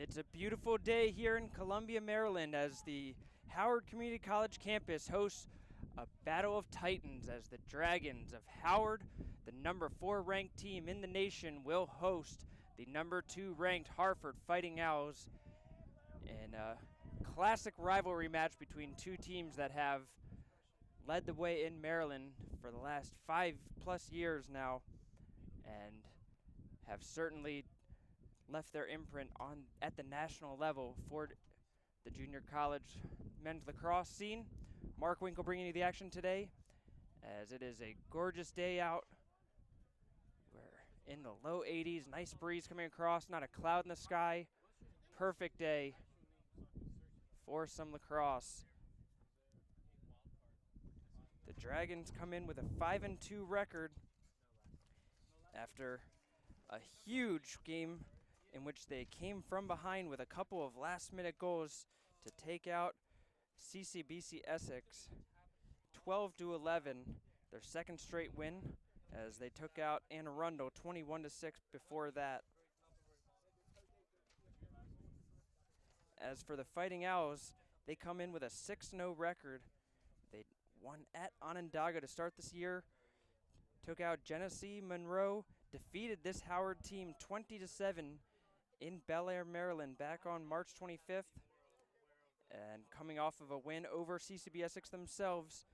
It's a beautiful day here in Columbia, Maryland, as the Howard Community College campus hosts a battle of titans as the Dragons of Howard, the number 4 ranked team in the nation, will host the number 2 ranked Harford Fighting Owls in a classic rivalry match between two teams that have led the way in Maryland for the last 5+ years now and have certainly left their imprint at the national level for the junior college men's lacrosse scene. Mark Winkle bringing you the action today, as it is a gorgeous day out. We're in the low 80s, nice breeze coming across, not a cloud in the sky. Perfect day for some lacrosse. The Dragons come in with a 5-2 record after a huge game in which they came from behind with a couple of last-minute goals to take out CCBC Essex 12-11, their second straight win, as they took out Anne Arundel 21-6 before that. As for the Fighting Owls, they come in with a 6-0 record. They won at Onondaga to start this year, took out Genesee Monroe, defeated this Howard team 20-7 in Bel Air, Maryland, back on March 25th, and coming off of a win over CCB Essex themselves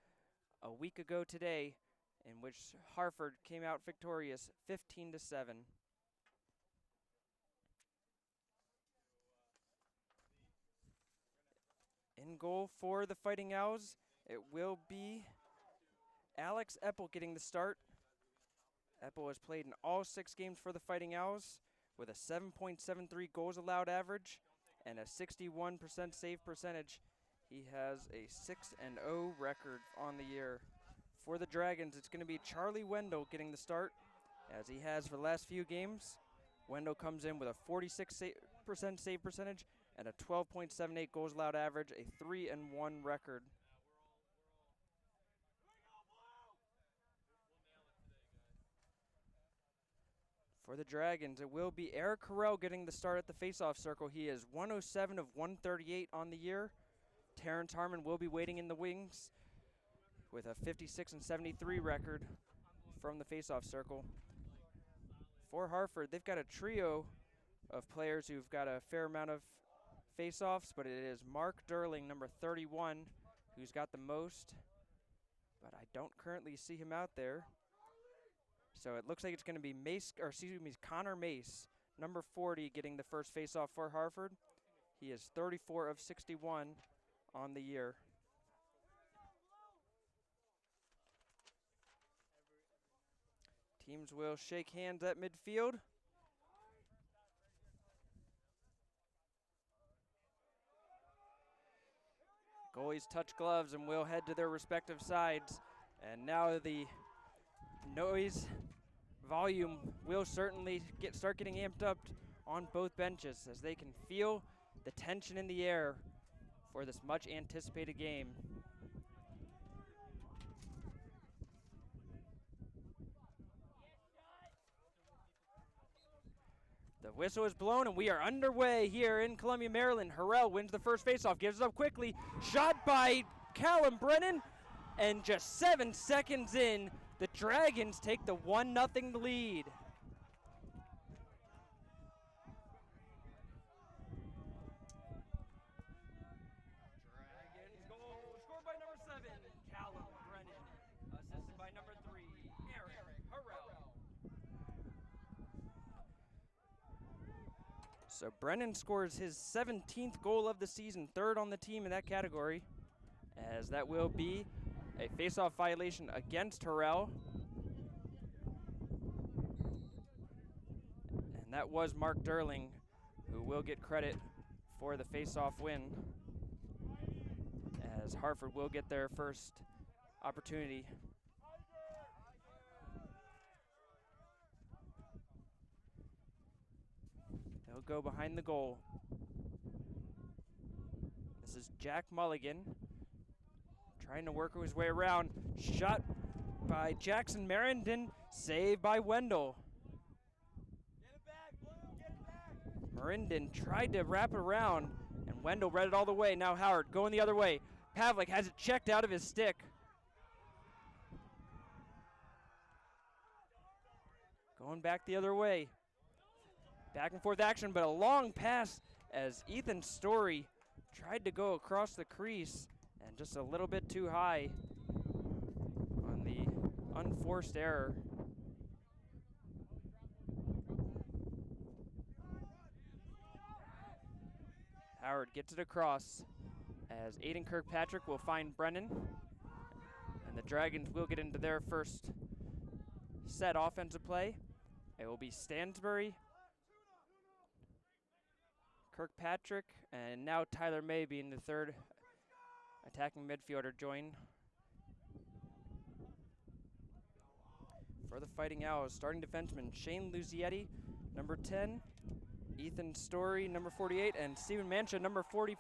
a week ago today, in which Harford came out victorious 15-7. In goal for the Fighting Owls, it will be Alex Eppel getting the start. Eppel has played in all 6 games for the Fighting Owls with a 7.73 goals allowed average and a 61% save percentage. He has a 6-0 record on the year. For the Dragons, it's going to be Charlie Wendell getting the start, as he has for the last few games. Wendell comes in with a 46% save percentage and a 12.78 goals allowed average, a 3-1 record. For the Dragons, it will be Eric Carell getting the start at the faceoff circle. He is 107 of 138 on the year. Terrence Harmon will be waiting in the wings with a 56-73 record from the faceoff circle. For Harford, they've got a trio of players who've got a fair amount of faceoffs, but it is Mark Durling, number 31, who's got the most, but I don't currently see him out there. So it looks like it's going to be Connor Mace, number 40, getting the first faceoff for Harford. He is 34 of 61 on the year. Teams will shake hands at midfield. Goalies touch gloves and will head to their respective sides. And now the noise volume will certainly start getting amped up on both benches, as they can feel the tension in the air for this much anticipated game. The whistle is blown and we are underway here in Columbia, Maryland. Harrell wins the first faceoff, gives it up quickly, shot by Callum Brennan, and just 7 seconds in, the Dragons take the 1-0 lead. Dragons goal scored by number 7, Callum Brennan. Assisted by number 3, Eric Harrell. So Brennan scores his 17th goal of the season, 3rd on the team in that category, as that will be a face-off violation against Harrell. And that was Mark Durling, who will get credit for the face-off win, as Harford will get their first opportunity. They'll go behind the goal. This is Jack Mulligan trying to work his way around. Shot by Jackson Merrington, saved by Wendell. Get it back, Blue, get it back. Marinden tried to wrap it around, and Wendell read it all the way. Now Howard going the other way. Pavlik has it checked out of his stick. Going back the other way. Back and forth action, but a long pass as Ethan Story tried to go across the crease and just a little bit too high on the unforced error. Howard gets it across as Aiden Kirkpatrick will find Brennan, and the Dragons will get into their first set offensive play. It will be Stansbury, Kirkpatrick, and now Tyler May being the third attacking midfielder join. For the Fighting Owls, starting defenseman Shane Luzietti, number 10, Ethan Story, number 48, and Steven Mancha, number 40,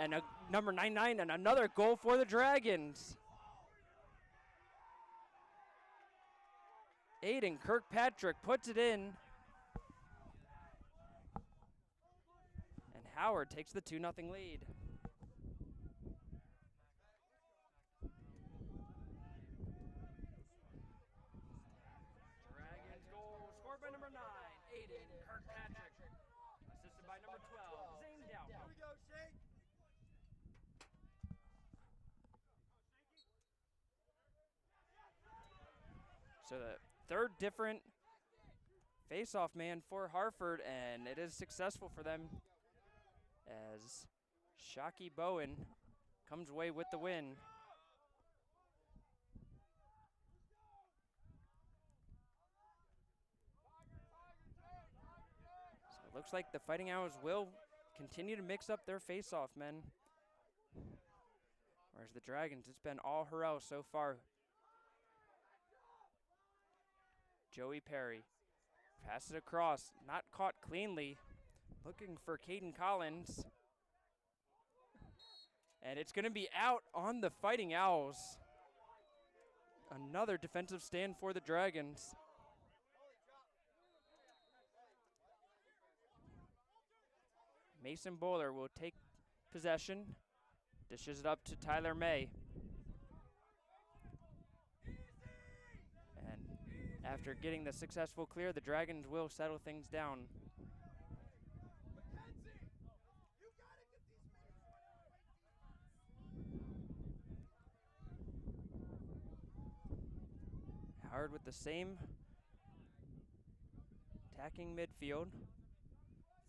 and number 99, and another goal for the Dragons. Aiden Kirkpatrick puts it in. And Howard takes the 2-0 lead. Dragons goal scored by number 9, Aiden Kirkpatrick. Assisted by number 12, Zane Dow. Here we go, Shake. So the third different face-off man for Harford, and it is successful for them as Shockey Bowen comes away with the win. So it looks like the Fighting Owls will continue to mix up their face-off men, whereas the Dragons, it's been all Harrell so far. Joey Perry passes it across, not caught cleanly, looking for Caden Collins. And it's going to be out on the Fighting Owls. Another defensive stand for the Dragons. Mason Bowler will take possession, dishes it up to Tyler May. After getting the successful clear, the Dragons will settle things down. Howard with the same attacking midfield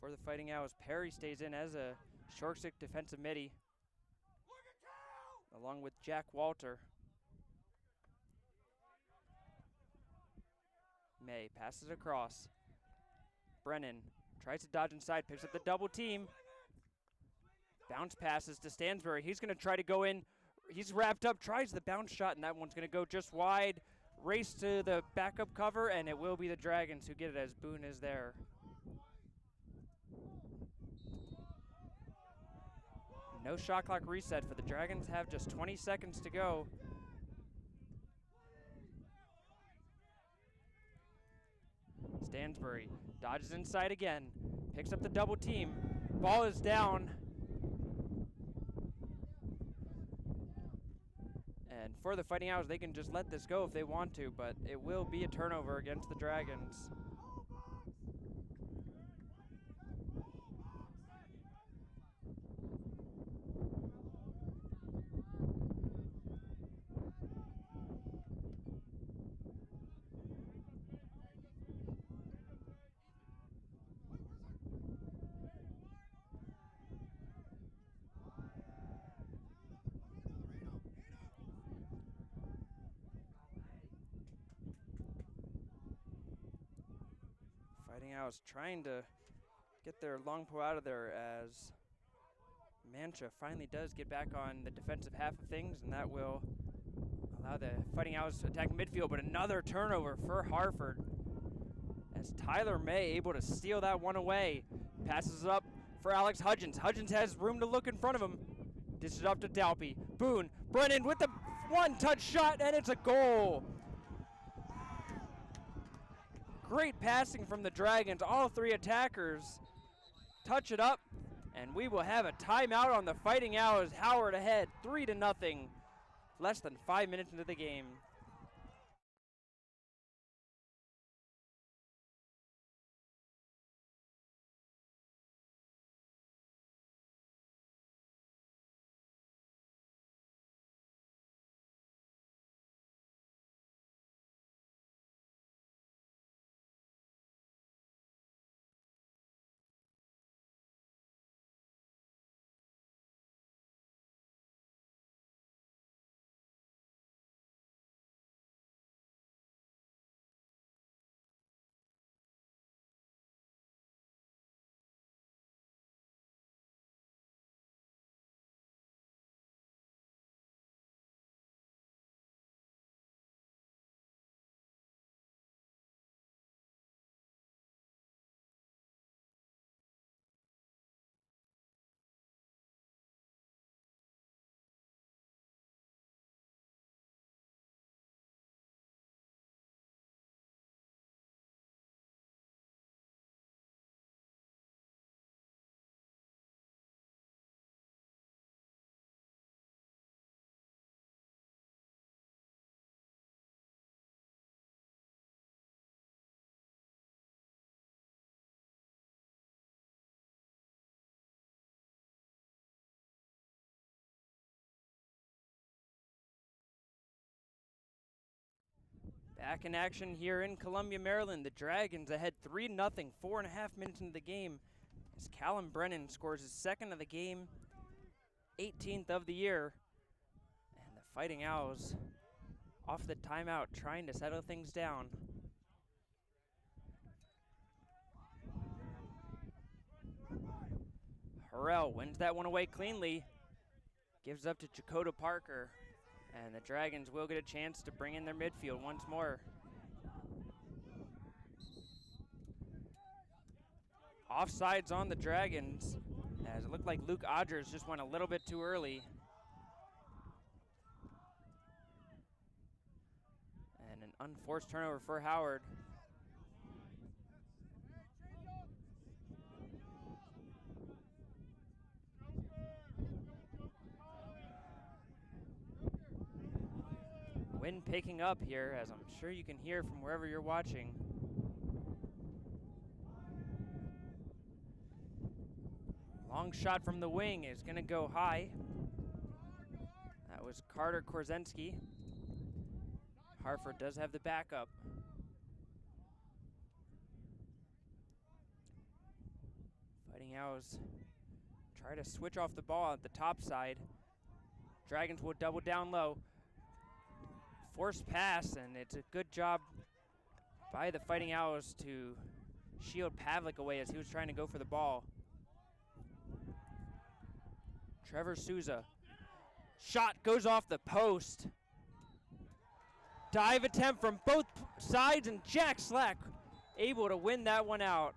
for the Fighting Owls. Perry stays in as a short stick defensive midi, along with Jack Walter. May passes across. Brennan tries to dodge inside, picks up the double team. Bounce passes to Stansbury. He's going to try to go in. He's wrapped up, tries the bounce shot, and that one's going to go just wide. Race to the backup cover, and it will be the Dragons who get it as Boone is there. No shot clock reset for the Dragons. Have just 20 seconds to go. Stansbury dodges inside again, picks up the double team. Ball is down. And for the Fighting Owls, they can just let this go if they want to, but it will be a turnover against the Dragons. Fighting Owls trying to get their long pull out of there as Mancha finally does get back on the defensive half of things, and that will allow the Fighting Owls to attack midfield, but another turnover for Harford as Tyler May able to steal that one away. Passes it up for Alex Hudgens. Hudgens has room to look in front of him. Dishes it up to Dalpy. Boone, Brennan with the one-touch shot, and it's a goal. Great passing from the Dragons, all three attackers touch it up, and we will have a timeout on the Fighting Owls. Howard ahead 3-0, less than 5 minutes into the game. Back in action here in Columbia, Maryland. The Dragons ahead 3-0, 4.5 minutes into the game, as Callum Brennan scores his second of the game, 18th of the year. And the Fighting Owls off the timeout trying to settle things down. Harrell wins that one away cleanly, gives up to Jacoda Parker. And the Dragons will get a chance to bring in their midfield once more. Offsides on the Dragons, as it looked like Luke Odgers just went a little bit too early. And an unforced turnover for Howard. Wind picking up here, as I'm sure you can hear from wherever you're watching. Long shot from the wing is going to go high. That was Carter Korzensky. Harford does have the backup. Fighting Owls try to switch off the ball at the top side. Dragons will double down low. Forced pass, and it's a good job by the Fighting Owls to shield Pavlik away as he was trying to go for the ball. Trevor Souza. Shot goes off the post. Dive attempt from both sides, and Jack Slack able to win that one out.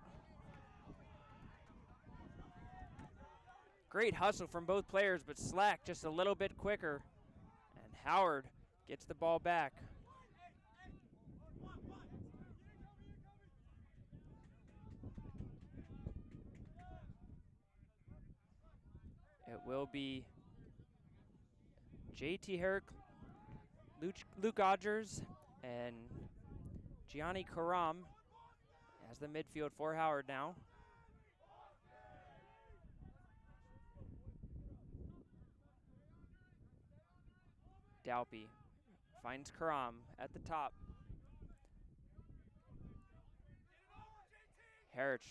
Great hustle from both players, but Slack just a little bit quicker. And Howard gets the ball back. It will be JT Herrick, Luke Odgers, and Gianni Karam as the midfield for Howard now. Dalpy finds Karam at the top. Herrick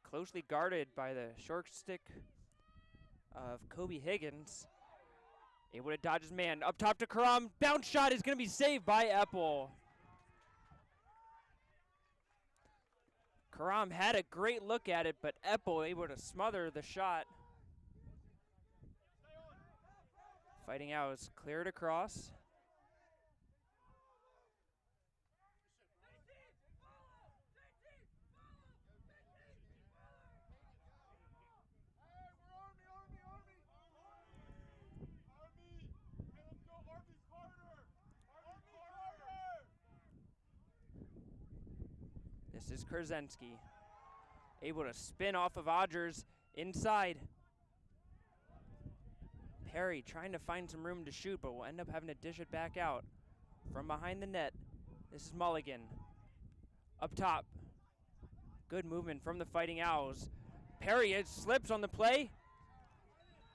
closely guarded by the short stick of Kobe Higgins. Able to dodge his man. Up top to Karam. Bounce shot is going to be saved by Eppel. Karam had a great look at it, but Eppel able to smother the shot. Fighting Owls cleared across. This is Korzensky, able to spin off of Odgers Inside. Perry trying to find some room to shoot, but will end up having to dish it back out. From behind the net, this is Mulligan. Up top. Good movement from the Fighting Owls. Perry slips on the play.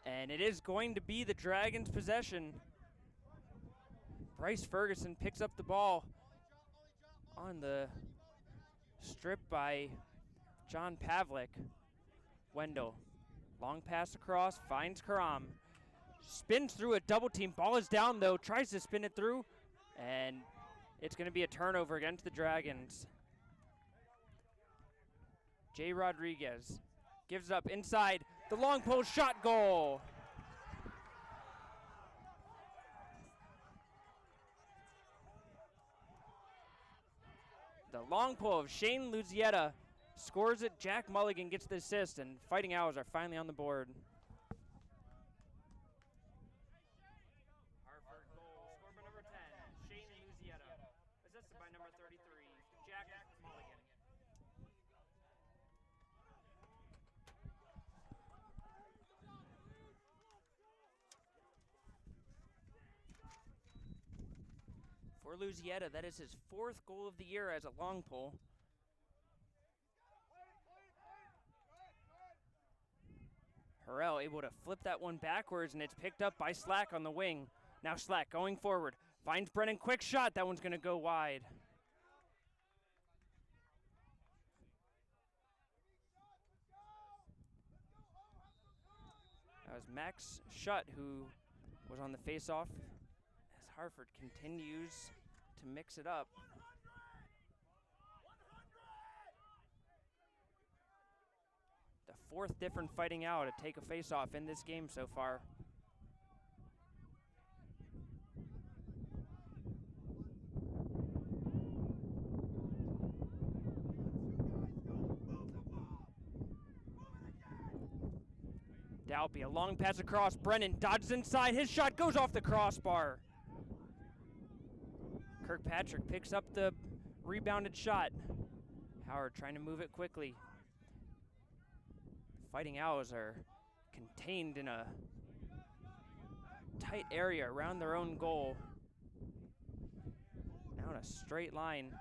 And it is going to be the Dragons' possession. Bryce Ferguson picks up the ball on the strip by John Pavlik. Wendell. Long pass across, finds Karam. Spins through a double team. Ball is down though, tries to spin it through. And it's going to be a turnover against the Dragons. Jay Rodriguez gives up inside. The long post shot, goal. The long pull of Shane Luzietta scores it. Jack Mulligan gets the assist, and Fighting Owls are finally on the board. Harford goal, scored by number 10, Shane Luzietta. Assisted by number 33, Jack Mulligan. For Luzietta, that is his 4th goal of the year as a long pull. Harrell able to flip that one backwards, and it's picked up by Slack on the wing. Now Slack going forward. Finds Brennan, quick shot. That one's going to go wide. That was Max Schutt who was on the face-off as Harford continues to mix it up. The 4th different Fighting Owl to take a face-off in this game so far. Dalby, a long pass across. Brennan dodges inside. His shot goes off the crossbar. Kirkpatrick picks up the rebounded shot. Howard trying to move it quickly. Fighting Owls are contained in a tight area around their own goal. Now in a straight line.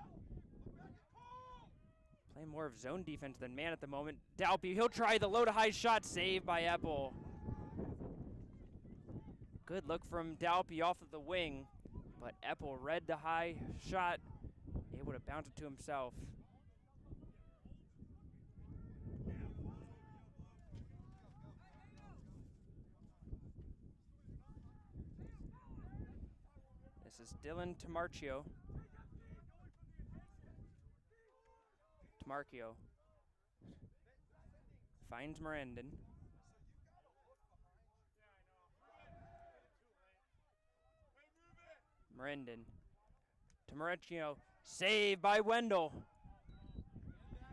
Playing more of zone defense than man at the moment. Dalby, he'll try the low to high shot, saved by Eppel. Good look from Dalby off of the wing, but Eppel read the high shot, able to bounce it to himself. This is Dylan Tamarchio. Tamarchio finds Mirandon. Mirandon to Tamarchio, saved by Wendell.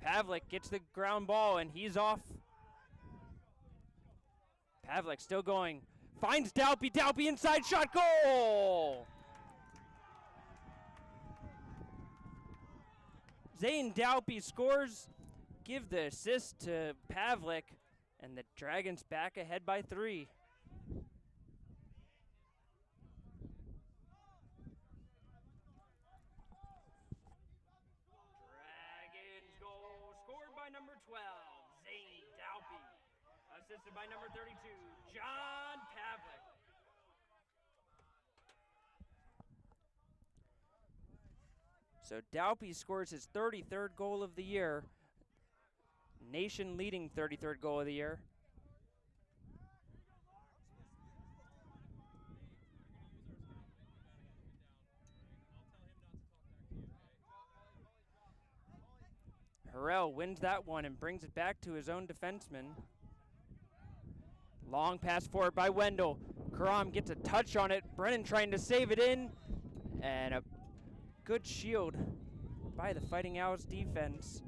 Pavlik gets the ground ball and he's off. Pavlik still going, finds Dalby, Dalby inside shot, goal! Zane Dalby scores, give the assist to Pavlik, and the Dragons back ahead by 3. Dragons goal, scored by number 12, Zane Dalby. Assisted by number 32, John Pavlik. So Dalby scores his 33rd goal of the year, nation-leading 33rd goal of the year. Harrell wins that one and brings it back to his own defenseman. Long pass forward by Wendell. Karam gets a touch on it. Brennan trying to save it in, and a good shield by the Fighting Owls defense,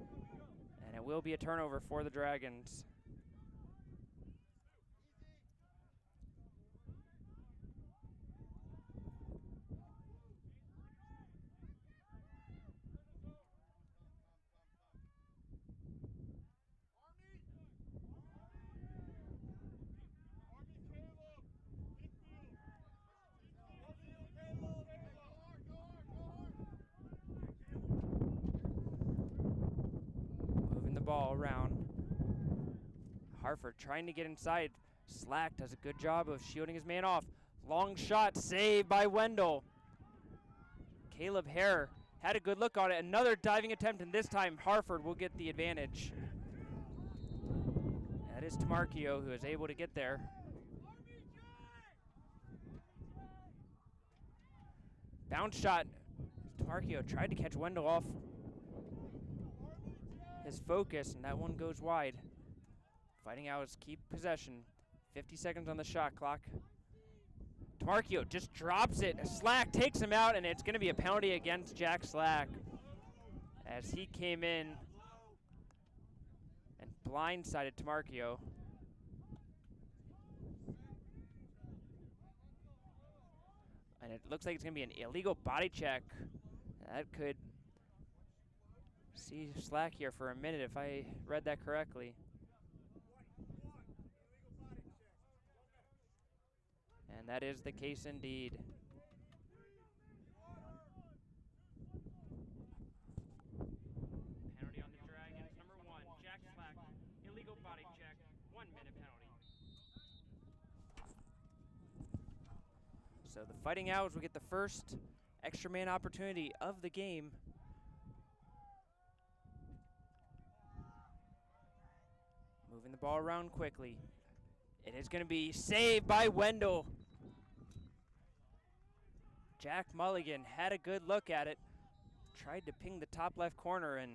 and it will be a turnover for the Dragons. ball around. Harford trying to get inside. Slack does a good job of shielding his man off. Long shot, saved by Wendell. Caleb Hare had a good look on it. Another diving attempt, and this time Harford will get the advantage. That is Tamarkio who is able to get there. Bounce shot. Tamarkio tried to catch Wendell off his focus, and that one goes wide. Fighting Owls keep possession. 50 seconds on the shot clock. Tamarkio just drops it. Slack takes him out, and it's going to be a penalty against Jack Slack as he came in and blindsided Tamarkio. And it looks like it's going to be an illegal body check. That could see Slack here for a minute if I read that correctly. And that is the case indeed. Penalty on the Dragons. Number 1, Jack Slack. Illegal body check. 1 minute penalty. So the Fighting Owls will get the first extra man opportunity of the game. Moving the ball around quickly. It is going to be saved by Wendell. Jack Mulligan had a good look at it. Tried to ping the top left corner, and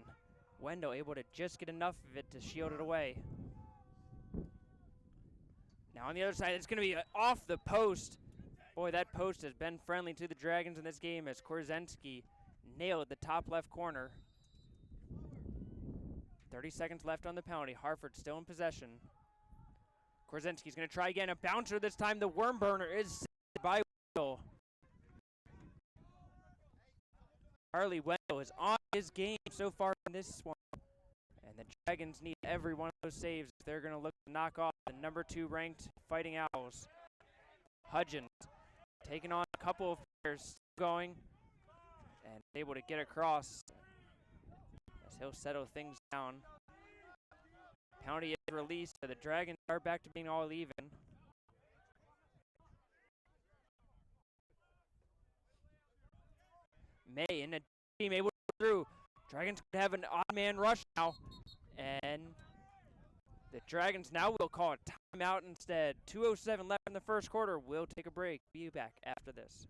Wendell able to just get enough of it to shield it away. Now on the other side, it's going to be off the post. Boy, that post has been friendly to the Dragons in this game as Korzynski nailed the top left corner. 30 seconds left on the penalty. Harford still in possession. Korzynski's going to try again. A bouncer this time. The worm burner is saved by Wendell. Charlie Wendell is on his game so far in this one. And the Dragons need every one of those saves if they're going to look to knock off the number 2 ranked Fighting Owls. Hudgens taking on a couple of players, going and able to get across as he'll settle things down. Penalty is released, so the Dragons are back to being all even. May in a team able to go through. Dragons could have an odd man rush now, and the Dragons now will call a timeout instead. 2:07 left in the first quarter. We'll take a break. Be back after this.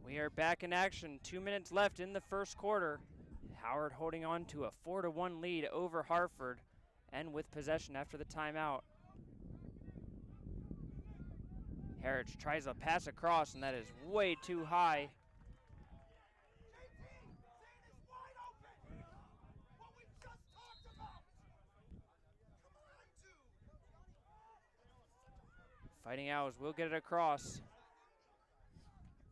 We are back in action. 2 minutes left in the first quarter. Howard holding on to a 4-1 lead over Harford and with possession after the timeout. Harridge tries to pass across, and that is way too high. Fighting Owls will get it across.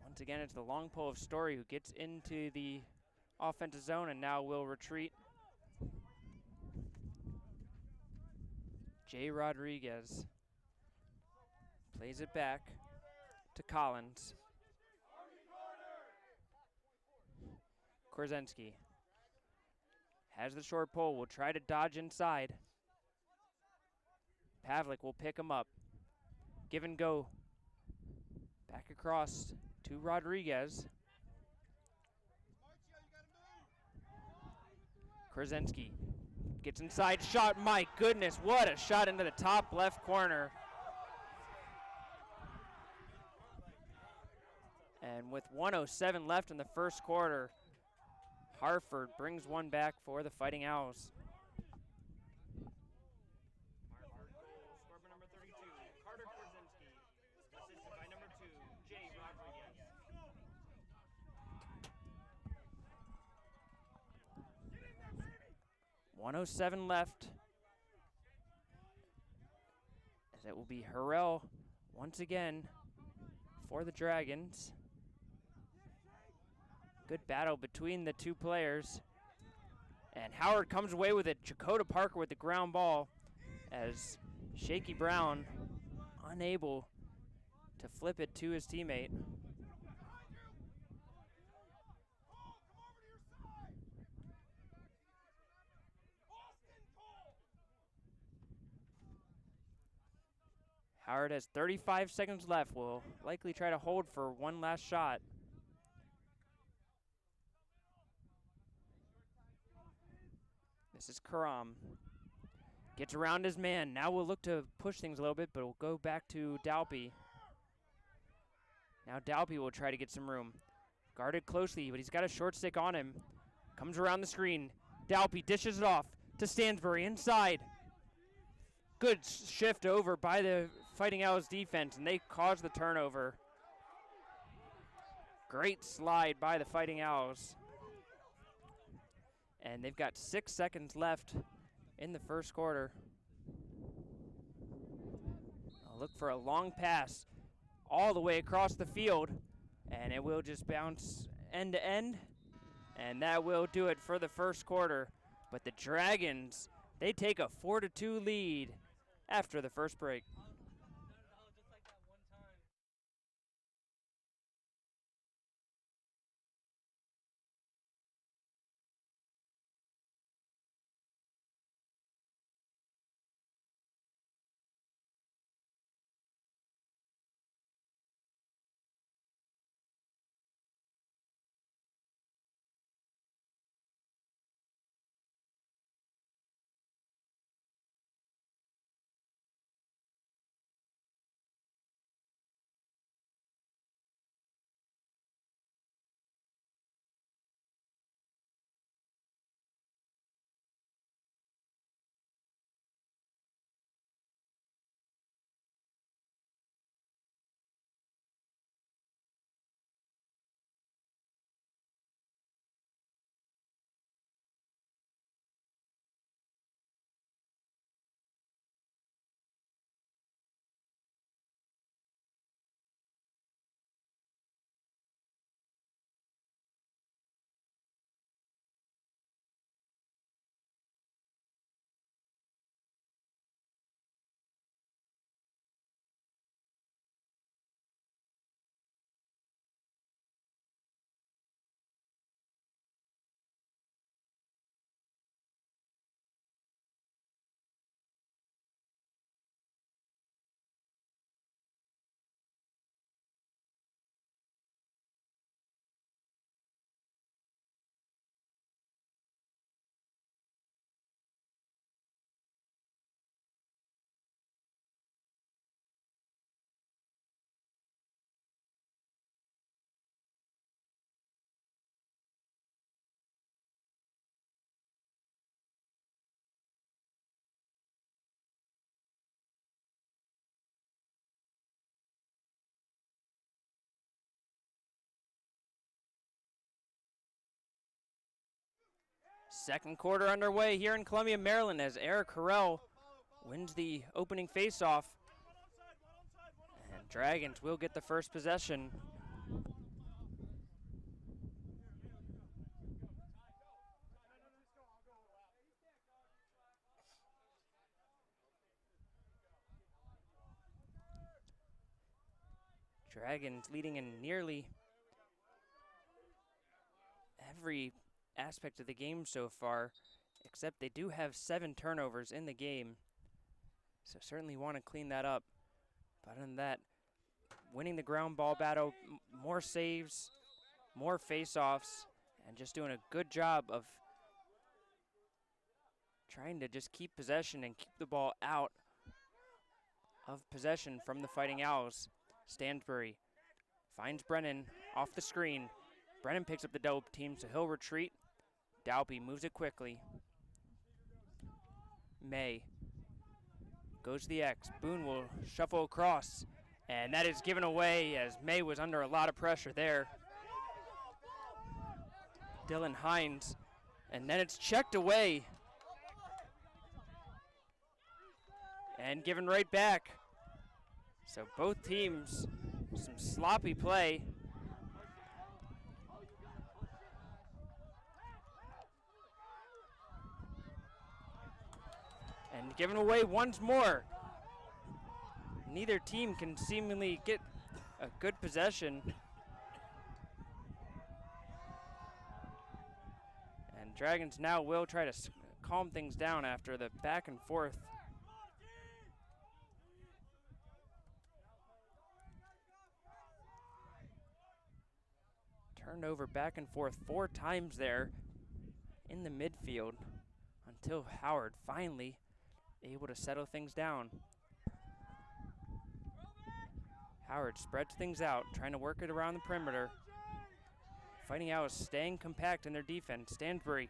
Once again, it's the long pole of Story who gets into the offensive zone and now will retreat. Jay Rodriguez plays it back to Collins. Korzynski has the short pole, will try to dodge inside. Pavlik will pick him up. Give and go. Back across to Rodriguez. Krasinski gets inside shot. My goodness, what a shot into the top left corner. And with 1:07 left in the first quarter, Harford brings one back for the Fighting Owls. Harford goal scored by number 32, Carter Krasinski, assisted by number 2, Jay Rodriguez. 1:07 left. As it will be Harrell once again for the Dragons. Good battle between the two players. And Howard comes away with it. Chakota Parker with the ground ball as Shaky Brown unable to flip it to his teammate. Howard has 35 seconds left. Will likely try to hold for one last shot. This is Karam. Gets around his man. Now we'll look to push things a little bit, but we'll go back to Dalpy. Now Dalpy will try to get some room. Guarded closely, but he's got a short stick on him. Comes around the screen. Dalpy dishes it off to Stansbury inside. Good shift over by the Fighting Owls defense, and they cause the turnover. Great slide by the Fighting Owls. And they've got 6 seconds left in the first quarter. I'll look for a long pass all the way across the field, and it will just bounce end to end, and that will do it for the first quarter. But the Dragons, they take a 4-2 lead after the first break. Second quarter underway here in Columbia, Maryland, as Eric Harrell wins the opening faceoff. And Dragons will get the first possession. Dragons leading in nearly every aspect of the game so far, except they do have 7 turnovers in the game. So certainly want to clean that up. But other than that, winning the ground ball battle, more saves, more face-offs, and just doing a good job of trying to just keep possession and keep the ball out of possession from the Fighting Owls. Stansbury finds Brennan off the screen. Brennan picks up the double team, so he'll retreat. Dalby moves it quickly. May goes to the X. Boone will shuffle across, and that is given away as May was under a lot of pressure there. Dylan Hines, and then it's checked away and given right back. So both teams, some sloppy play. And given away once more. Neither team can seemingly get a good possession. And Dragons now will try to calm things down after the back and forth. Turned over back and forth 4 times there in the midfield until Howard finally able to settle things down. Howard spreads things out, trying to work it around the perimeter. Fighting Owls staying compact in their defense. Stansbury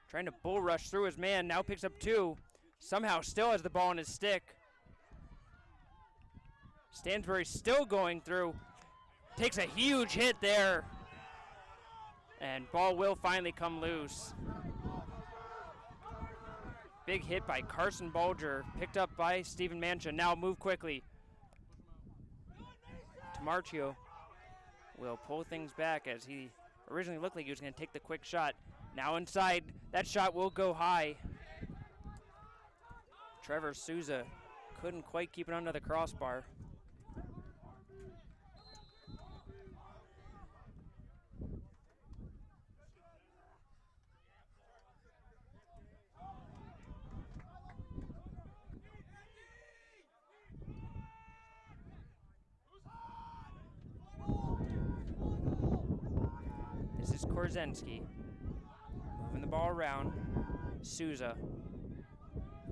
trying to bull rush through his man, now picks up 2. Somehow still has the ball in his stick. Stansbury still going through, takes a huge hit there. And ball will finally come loose. Big hit by Carson Bulger, picked up by Stephen Mancha. Now move quickly. Tamarchio will pull things back as he originally looked like he was going to take the quick shot. Now inside, that shot will go high. Trevor Souza couldn't quite keep it under the crossbar. This is Korzensky, moving the ball around. Souza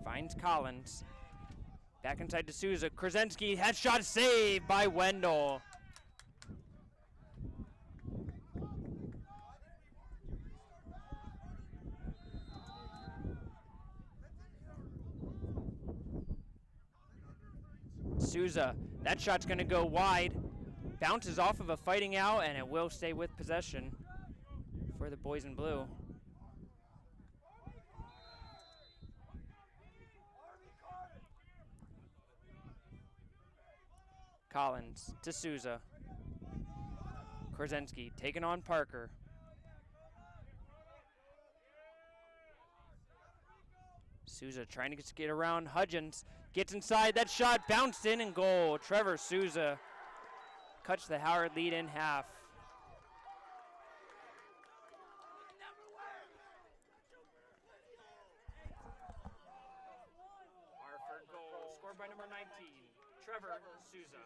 finds Collins. Back inside to Souza. Korzensky, headshot saved by Wendell. Souza, that shot's gonna go wide. Bounces off of a Fighting Owl, and it will stay with possession for the boys in blue. Collins to Souza. Korzensky taking on Parker. Souza trying to get around Hudgens. Gets inside, that shot bounced in and goal. Trevor Souza cuts the Howard lead in half. Harford goal scored by number 19, Trevor Souza.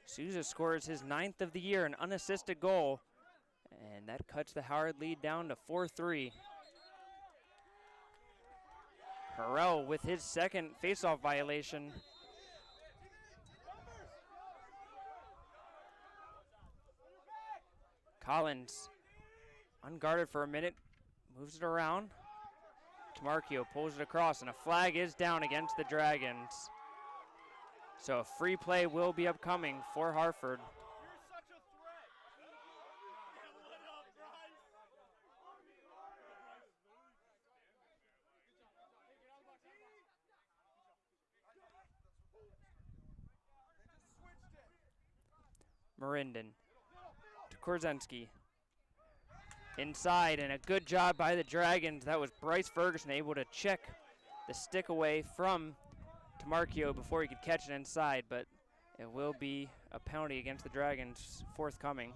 Souza scores his 9th of the year, an unassisted goal, and that cuts the Howard lead down to 4-3. Harrell with his second faceoff violation. Collins, unguarded for a minute, moves it around. Tamarchio pulls it across, and a flag is down against the Dragons. So a free play will be upcoming for Harford. Marinden to Korzensky. Inside, and a good job by the Dragons. That was Bryce Ferguson able to check the stick away from Tamarchio before he could catch it inside, but it will be a penalty against the Dragons forthcoming.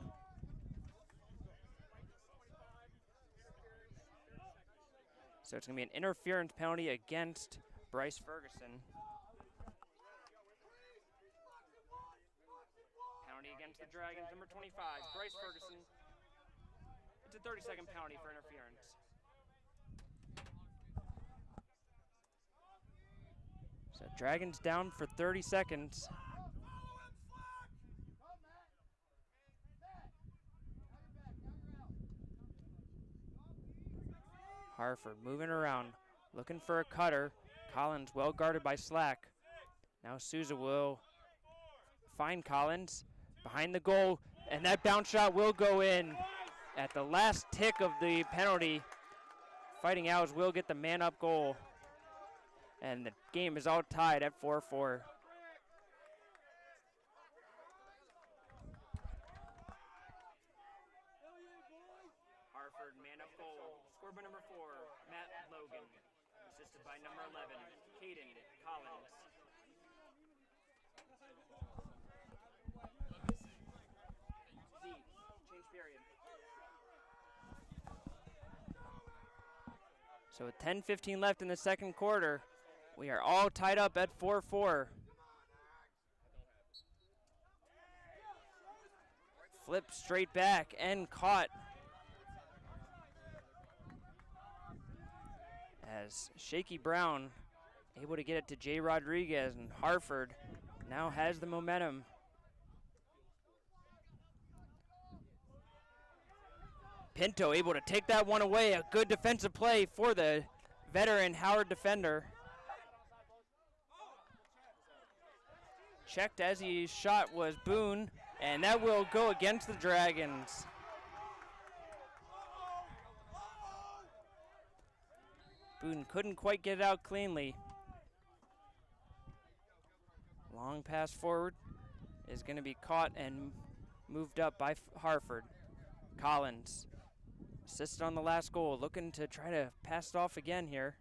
So it's going to be an interference penalty against Bryce Ferguson. Penalty against the Dragons, number 25, Bryce Ferguson. It's a 30-second penalty for interference. So Dragons down for 30 seconds. Harford moving around, looking for a cutter. Collins well guarded by Slack. Now Souza will find Collins behind the goal, and that bounce shot will go in at the last tick of the penalty. Fighting Owls will get the man-up goal, and the game is all tied at 4-4. Harford man-up goal, scored by number 4, Matt Logan, assisted by number 11, Caden Collins. Change period. So with 10:15 left in the second quarter, we are all tied up at 4-4. Flip straight back and caught as Shaky Brown able to get it to Jay Rodriguez, and Harford now has the momentum. Pinto able to take that one away. A good defensive play for the veteran Howard defender. Checked as he shot was Boone, and that will go against the Dragons. Boone couldn't quite get it out cleanly. Long pass forward is going to be caught and moved up by Harford. Collins assisted on the last goal, looking to try to pass it off again here.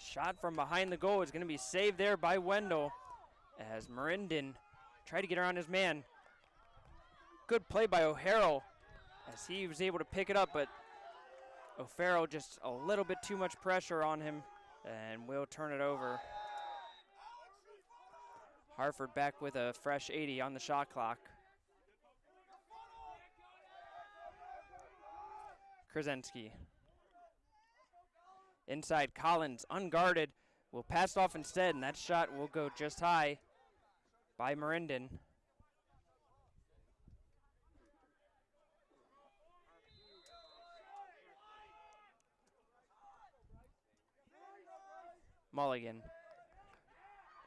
Shot from behind the goal is going to be saved there by Wendell as Merindon tried to get around his man. Good play by O'Harrell as he was able to pick it up, but O'Farrell just a little bit too much pressure on him and will turn it over. Harford back with a fresh 80 on the shot clock. Krasinski. Inside, Collins, unguarded, will pass it off instead, and that shot will go just high by Merindon. Mulligan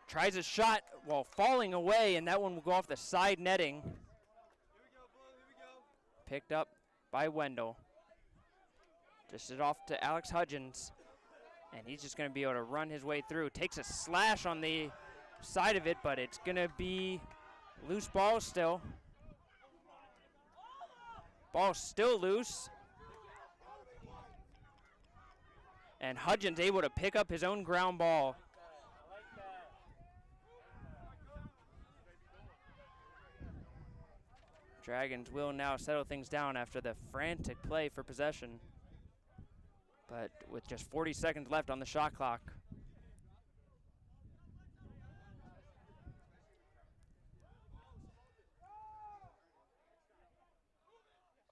tries a shot while falling away, and that one will go off the side netting. Picked up by Wendell. Just it off to Alex Hudgens, and he's just going to be able to run his way through. Takes a slash on the side of it, but it's going to be loose ball still. Ball still loose. And Hudgens able to pick up his own ground ball. Dragons will now settle things down after the frantic play for possession, but with just 40 seconds left on the shot clock.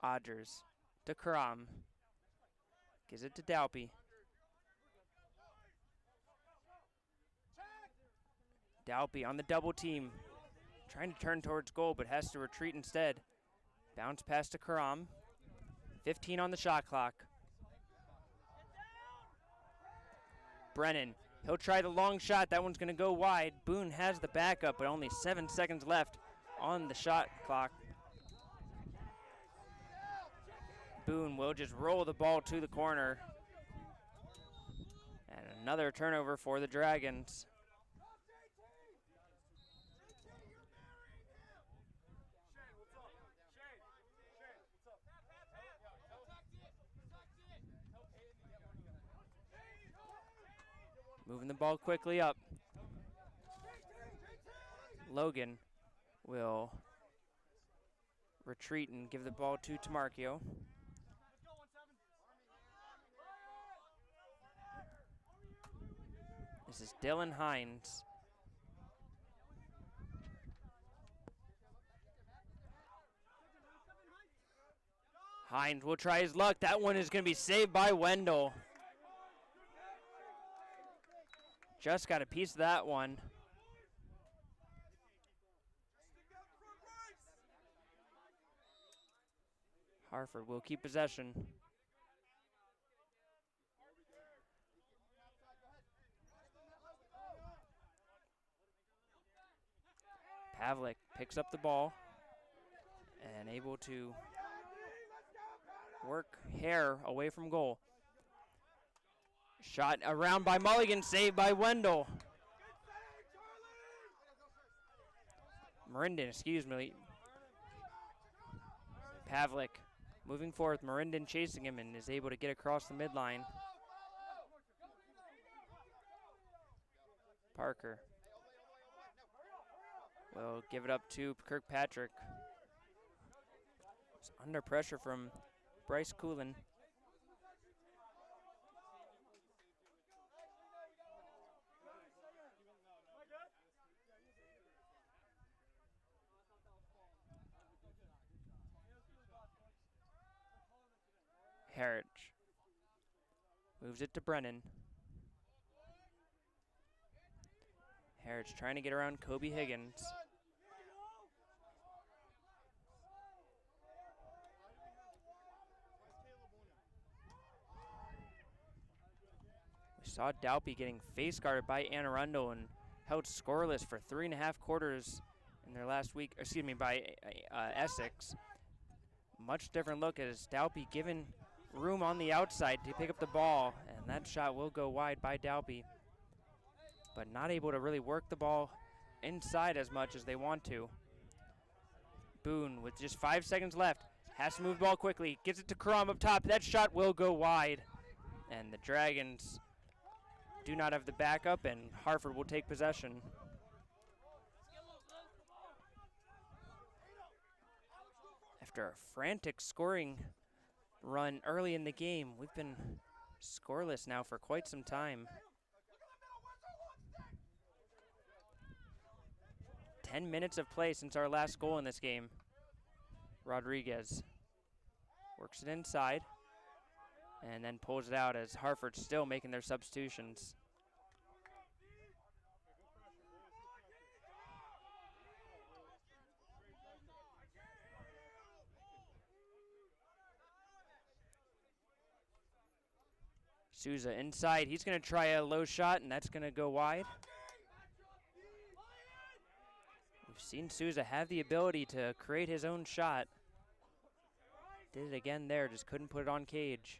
Odgers to Karam. Gives it to Dalpy. Dalpy on the double team. Trying to turn towards goal, but has to retreat instead. Bounce pass to Karam. 15 on the shot clock. Brennan, he'll try the long shot. That one's going to go wide. Boone has the backup, but only 7 seconds left on the shot clock. Boone will just roll the ball to the corner. And another turnover for the Dragons. Moving the ball quickly up. Logan will retreat and give the ball to Tamarkio. This is Dylan Hines. Hines will try his luck. That one is going to be saved by Wendell. Just got a piece of that one. Harford will keep possession. Pavlik picks up the ball and able to work Hare away from goal. Shot around by Mulligan, saved by Wendell. Marinden, excuse me. Pavlik moving forward, Marinden chasing him and is able to get across the midline. Parker will give it up to Kirkpatrick. It's under pressure from Bryce Coolin. Harich moves it to Brennan. Harich trying to get around Kobe Higgins. We saw Dalpy getting face guarded by Anne Arundel and held scoreless for 3.5 quarters in their last week, by Essex. Much different look as Dalpy given room on the outside to pick up the ball, and that shot will go wide by Dalpy, but not able to really work the ball inside as much as they want to. Boone, with just 5 seconds left, has to move the ball quickly, gets it to Crum up top. That shot will go wide, and the Dragons do not have the backup, and Harford will take possession. After a frantic scoring run early in the game, we've been scoreless now for quite some time. 10 minutes of play since our last goal in this game. Rodriguez works it inside and then pulls it out as Harford's still making their substitutions. Souza inside. He's going to try a low shot, and that's going to go wide. We've seen Souza have the ability to create his own shot. Did it again there, just couldn't put it on cage.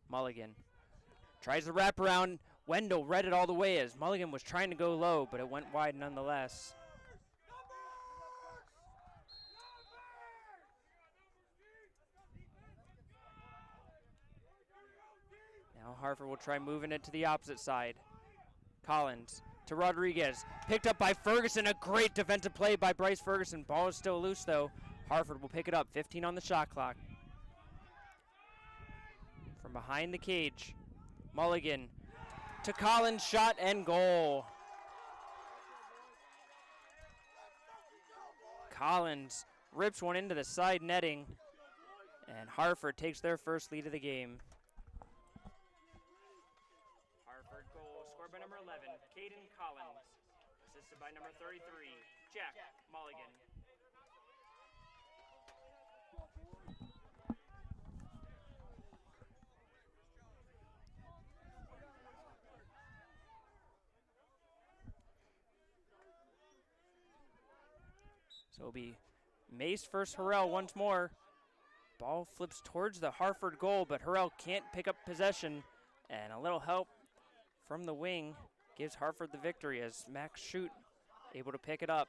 Mulligan tries to wrap around. Wendell read it all the way as Mulligan was trying to go low, but it went wide nonetheless. Now Harford will try moving it to the opposite side. Collins to Rodriguez. Picked up by Ferguson. A great defensive play by Bryce Ferguson. Ball is still loose though. Harford will pick it up. 15 on the shot clock. From behind the cage, Mulligan to Collins. Shot and goal. Collins rips one into the side netting, and Harford takes their first lead of the game. Harford goal scored by number 11, Caden Collins. Assisted by number 33, Jack Mulligan. So it'll be Mace versus Harrell once more. Ball flips towards the Harford goal, but Harrell can't pick up possession. And a little help from the wing gives Harford the victory as Max Shute able to pick it up.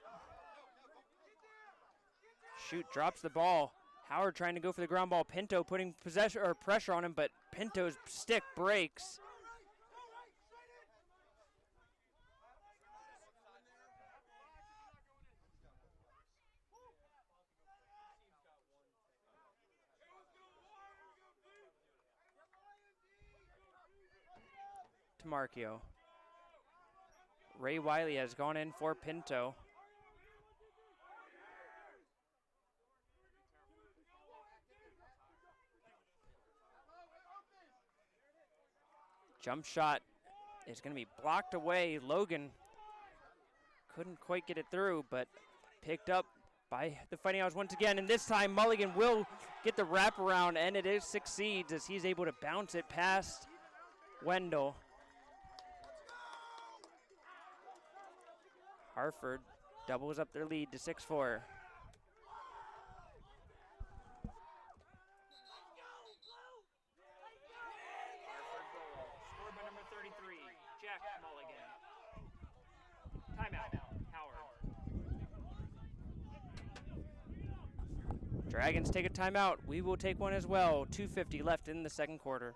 Shute drops the ball. Howard trying to go for the ground ball. Pinto putting possession or pressure on him, but Pinto's stick breaks. to Marchio. Ray Wiley has gone in for Pinto. Jump shot is going to be blocked away. Logan couldn't quite get it through, but picked up by the Fighting Owls once again. And this time Mulligan will get the wraparound, and it succeeds as he's able to bounce it past Wendell. Harford doubles up their lead to 6-4. Timeout, Howard. Dragons take a timeout. We will take one as well. 2:50 left in the second quarter.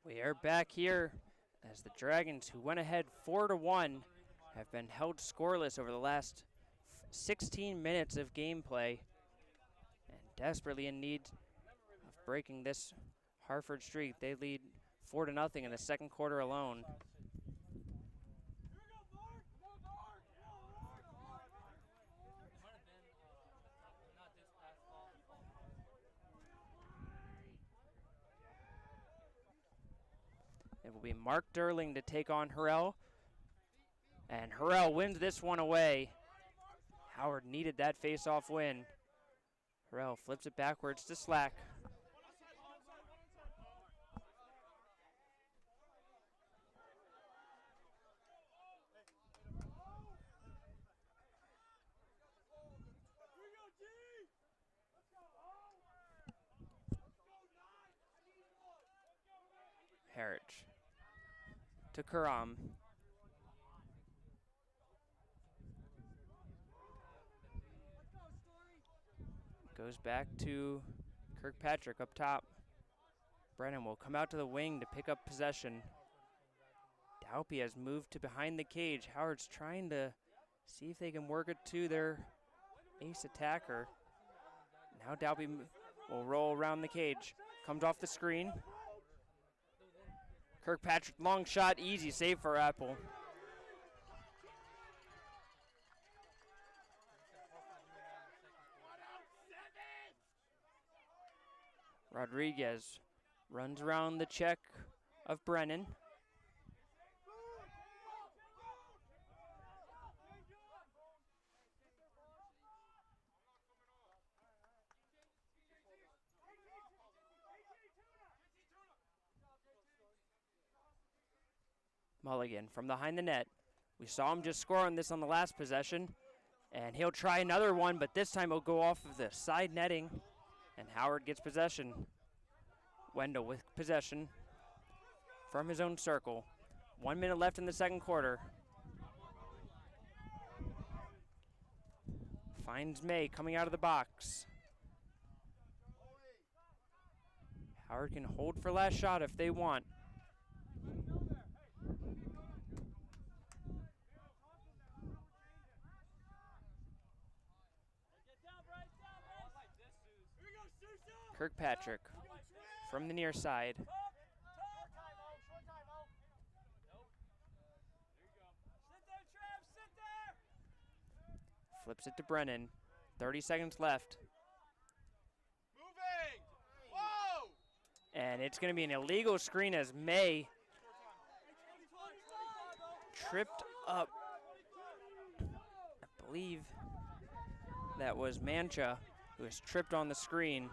We are back here as the Dragons, who went ahead 4-1, have been held scoreless over the last 16 minutes of gameplay and desperately in need of breaking this Harford streak. They lead 4-0 in the second quarter alone. It will be Mark Durling to take on Harrell. And Harrell wins this one away. Howard needed that face-off win. Harrell flips it backwards to Slack. Harridge to Karam. Goes back to Kirkpatrick up top. Brennan will come out to the wing to pick up possession. Dalpy has moved to behind the cage. Howard's trying to see if they can work it to their ace attacker. Now Dalpy will roll around the cage. Comes off the screen. Kirkpatrick, long shot, easy save for Apple. Rodriguez runs around the check of Brennan. Mulligan from behind the net. We saw him just score on this on the last possession, and he'll try another one, but this time he'll go off of the side netting, and Howard gets possession. Wendell with possession from his own circle. 1 minute left in the second quarter. Finds May coming out of the box. Howard can hold for last shot if they want. Kirkpatrick from the near side. Flips it to Brennan. 30 seconds left. And it's going to be an illegal screen as May tripped up. I believe that was Mancha who was tripped on the screen.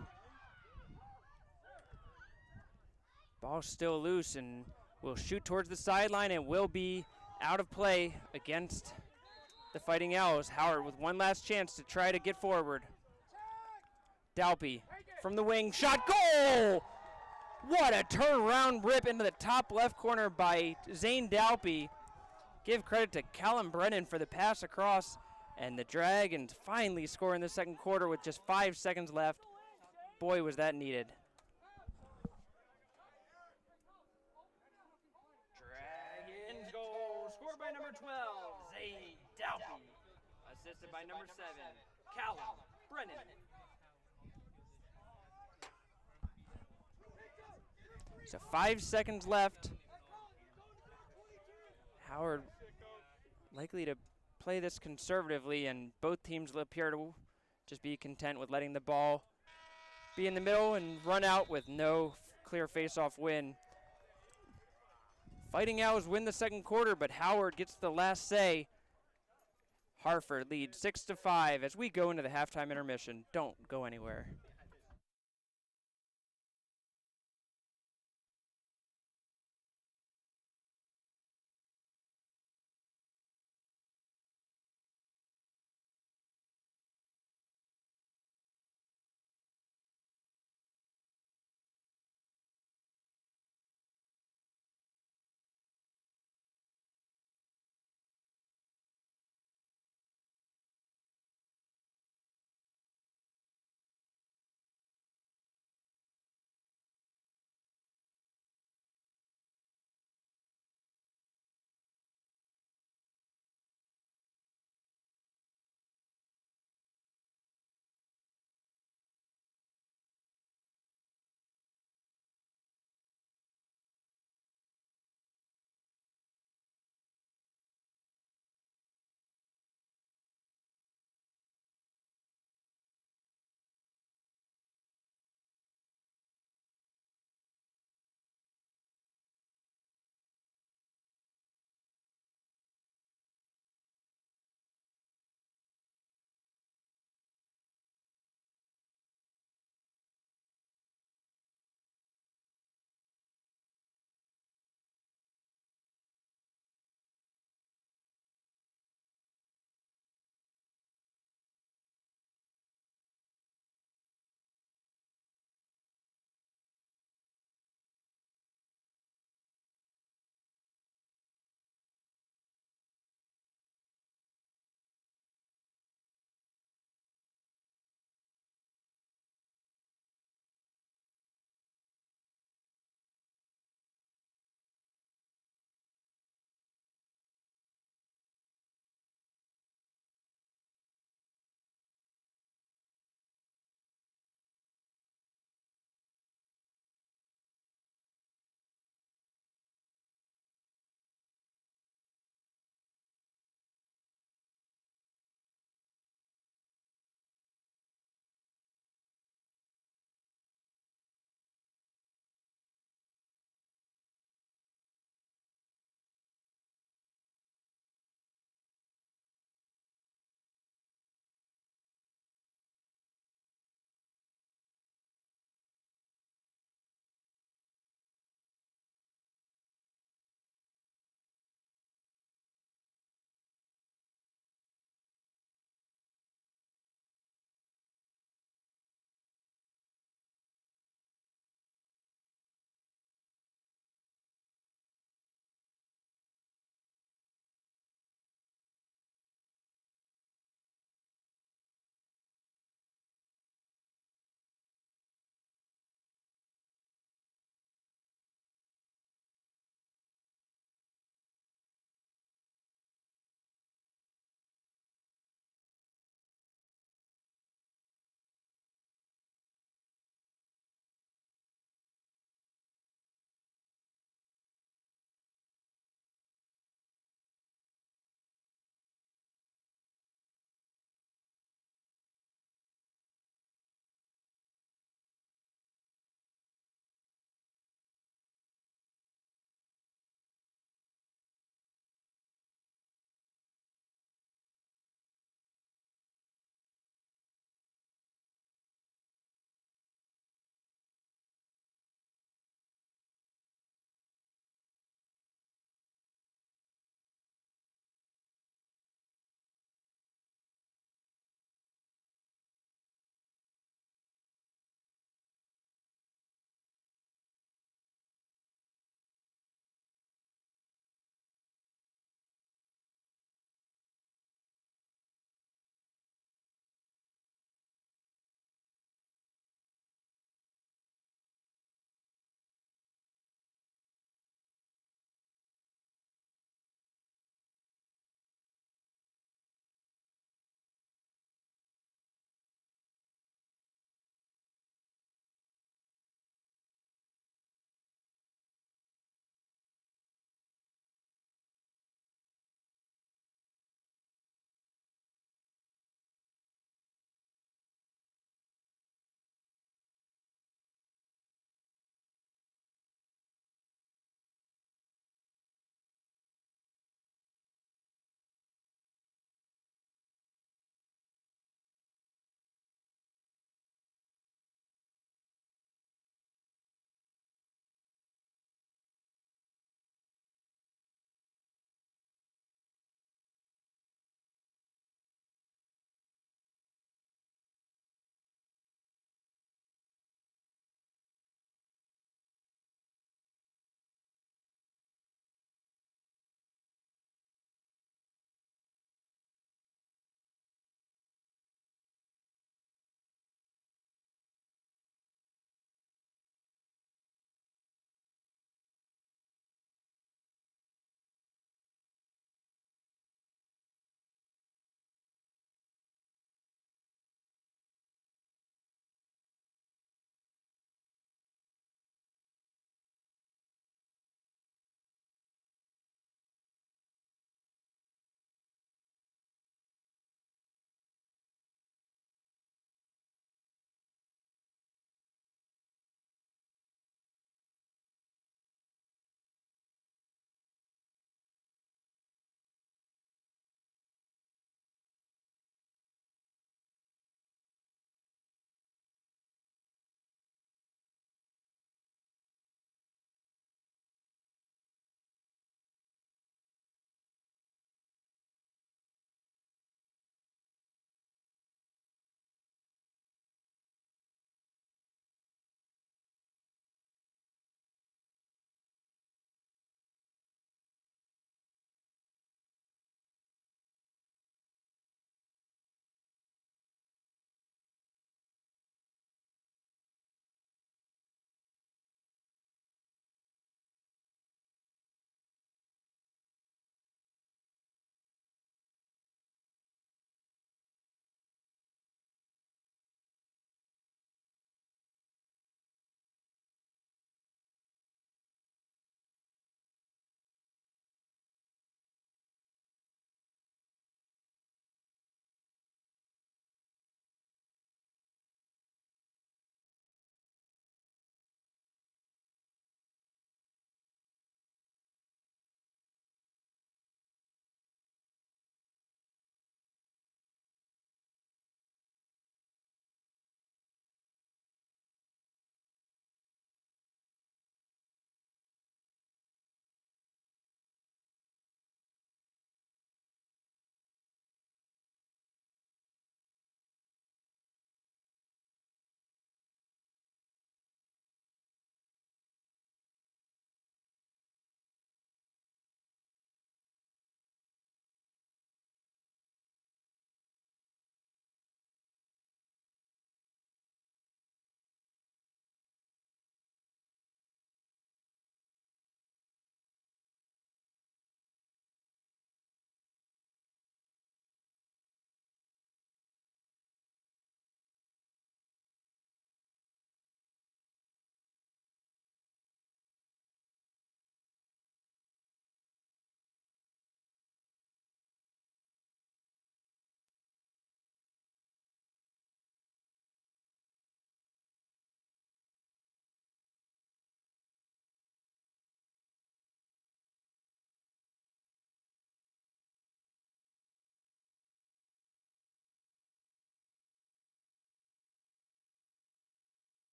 Ball's still loose and will shoot towards the sideline and will be out of play against the Fighting Owls. Howard with one last chance to try to get forward. Dalpy from the wing, shot, goal! What a turnaround rip into the top left corner by Zane Dalpy. Give credit to Callum Brennan for the pass across, and the Dragons finally score in the second quarter with just 5 seconds left. Boy, was that needed. Dragons goal, scored by number 12, Zane Dalpy. Assisted by number 7, Callum Brennan. So 5 seconds left. Howard likely to play this conservatively, and both teams appear to just be content with letting the ball be in the middle and run out with no clear face-off win. Fighting Owls win the second quarter, but Howard gets the last say. Harford leads 6-5 as we go into the halftime intermission. Don't go anywhere.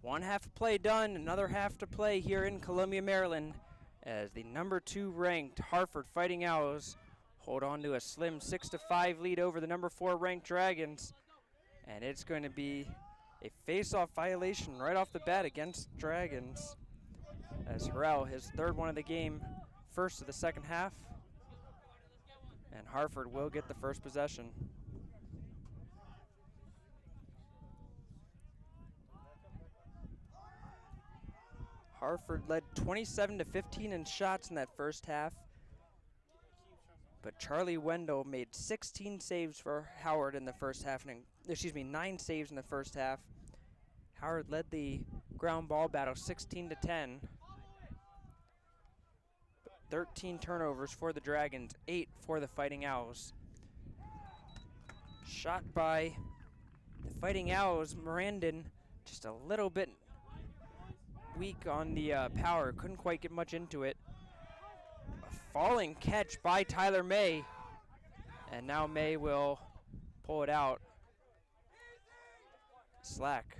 One half of play done, another half to play here in Columbia, Maryland, as the number 2 ranked Harford Fighting Owls hold on to a slim 6-5 lead over the number 4 ranked Dragons. And it's going to be a face-off violation right off the bat against Dragons, as Harrell, his 3rd one of the game, first of the second half. And Harford will get the first possession. Harford led 27-15 in shots in that first half, but Charlie Wendell made 16 saves for Howard in the first half, 9 saves in the first half. Howard led the ground ball battle 16-10. 13 turnovers for the Dragons, 8 for the Fighting Owls. Shot by the Fighting Owls, Mirandon just a little bit weak on the power, couldn't quite get much into it. A falling catch by Tyler May, and now May will pull it out. Slack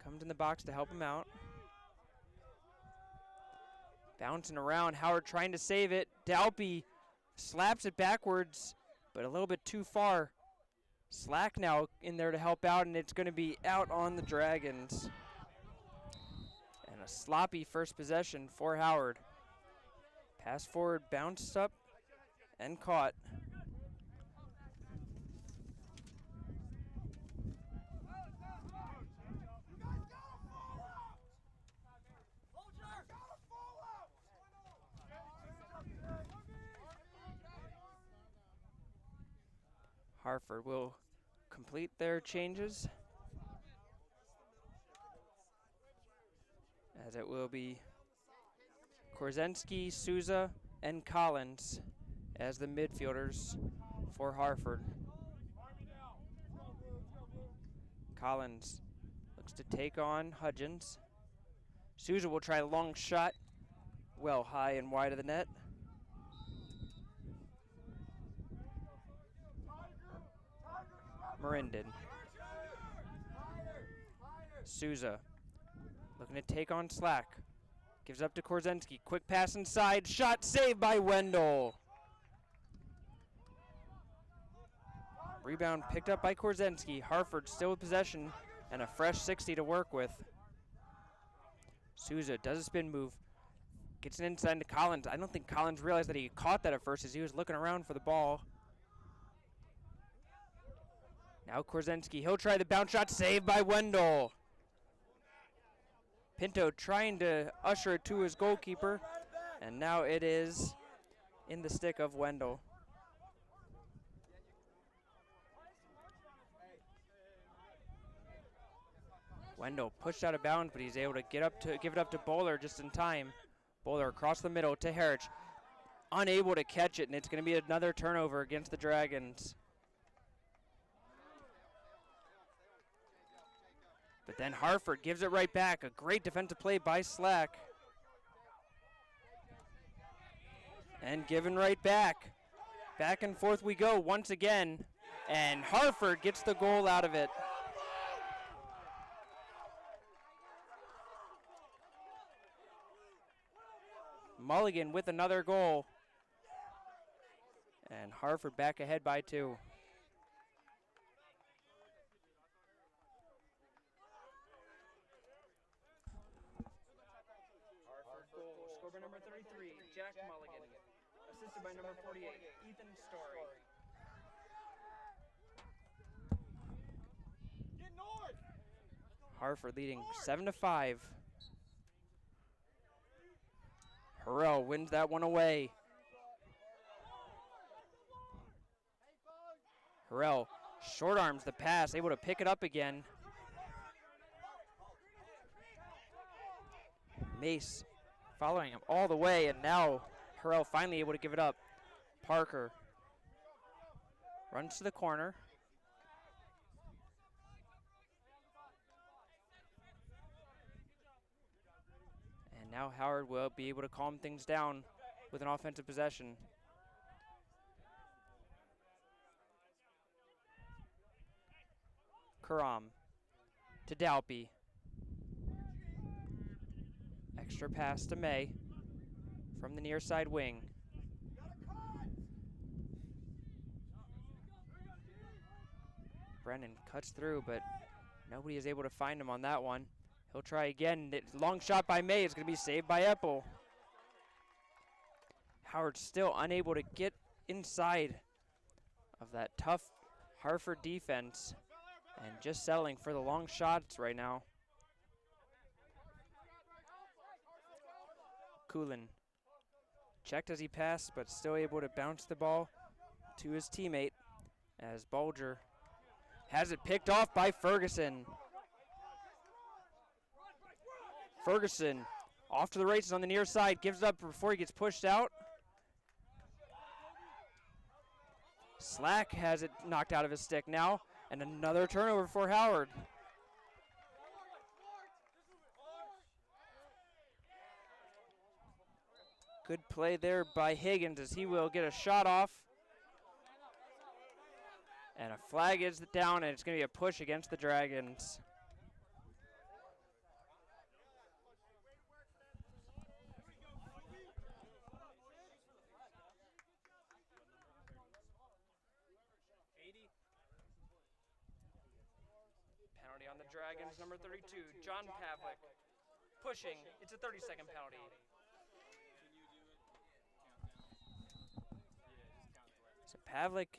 comes in the box to help him out. Bouncing around, Howard trying to save it. Dalpy slaps it backwards, but a little bit too far. Slack now in there to help out, and it's going to be out on the Dragons. And a sloppy first possession for Howard. Pass forward, bounced up, and caught. Harford will complete their changes, as it will be Korzensky, Souza, and Collins as the midfielders for Harford. Collins looks to take on Hudgens. Souza will try a long shot, well high and wide of the net. Mirandon. Souza looking to take on Slack. Gives up to Korzensky. Quick pass inside. Shot saved by Wendell. Rebound picked up by Korzensky. Harford still with possession and a fresh 60 to work with. Souza does a spin move. Gets it inside to Collins. I don't think Collins realized that he caught that at first as he was looking around for the ball. Now Korzensky, he'll try the bounce shot, saved by Wendell. Pinto trying to usher it to his goalkeeper, and now it is in the stick of Wendell. Wendell pushed out of bounds, but he's able to give it up to Bowler just in time. Bowler across the middle to Herich, unable to catch it, and it's going to be another turnover against the Dragons. But then Harford gives it right back. A great defensive play by Slack. And given right back. Back and forth we go once again. And Harford gets the goal out of it. Mulligan with another goal. And Harford back ahead by 2. Scored by number 33, Jack Mulligan. Assisted by number 48, Ethan Story. Harford leading 7-5. Harrell wins that one away. Harrell short arms the pass, able to pick it up again. Mace following him all the way, and now Harrell finally able to give it up. Parker runs to the corner. And now Howard will be able to calm things down with an offensive possession. Karam to Dalpy. Extra pass to May from the near side wing. Brennan cuts through, but nobody is able to find him on that one. He'll try again. Long shot by May is going to be saved by Epple. Howard still unable to get inside of that tough Harford defense and just settling for the long shots right now. Coolin checked as he passed, but still able to bounce the ball to his teammate as Bulger has it picked off by Ferguson. Ferguson off to the races on the near side, gives it up before he gets pushed out. Slack has it knocked out of his stick now, and another turnover for Howard. Good play there by Higgins as he will get a shot off. And a flag is down, and it's going to be a push against the Dragons. Penalty on the Dragons, number 32, John Pavlik. Pushing, it's a 30-second penalty. So Pavlik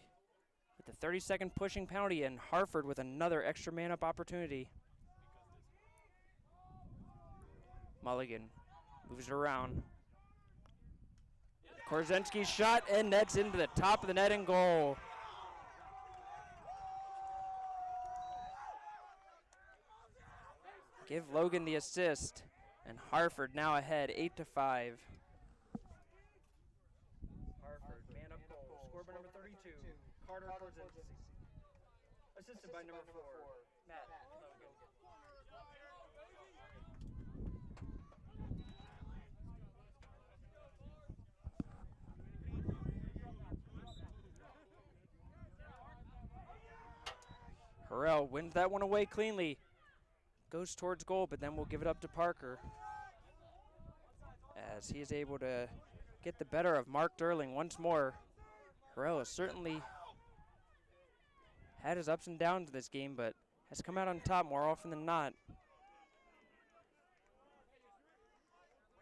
with the 30-second pushing penalty, and Harford with another extra man-up opportunity. Mulligan moves it around. Korzensky's shot, and nets into the top of the net and goal. Give Logan the assist, and Harford now ahead 8-5. Harford, man-up goal, scored by number 32, Carter Korzensky. Assisted by number 4, Matt Logan. Harrell wins that one away cleanly. Goes towards goal, but then we'll give it up to Parker as he is able to get the better of Mark Durling once more. Harrell has certainly had his ups and downs this game, but has come out on top more often than not.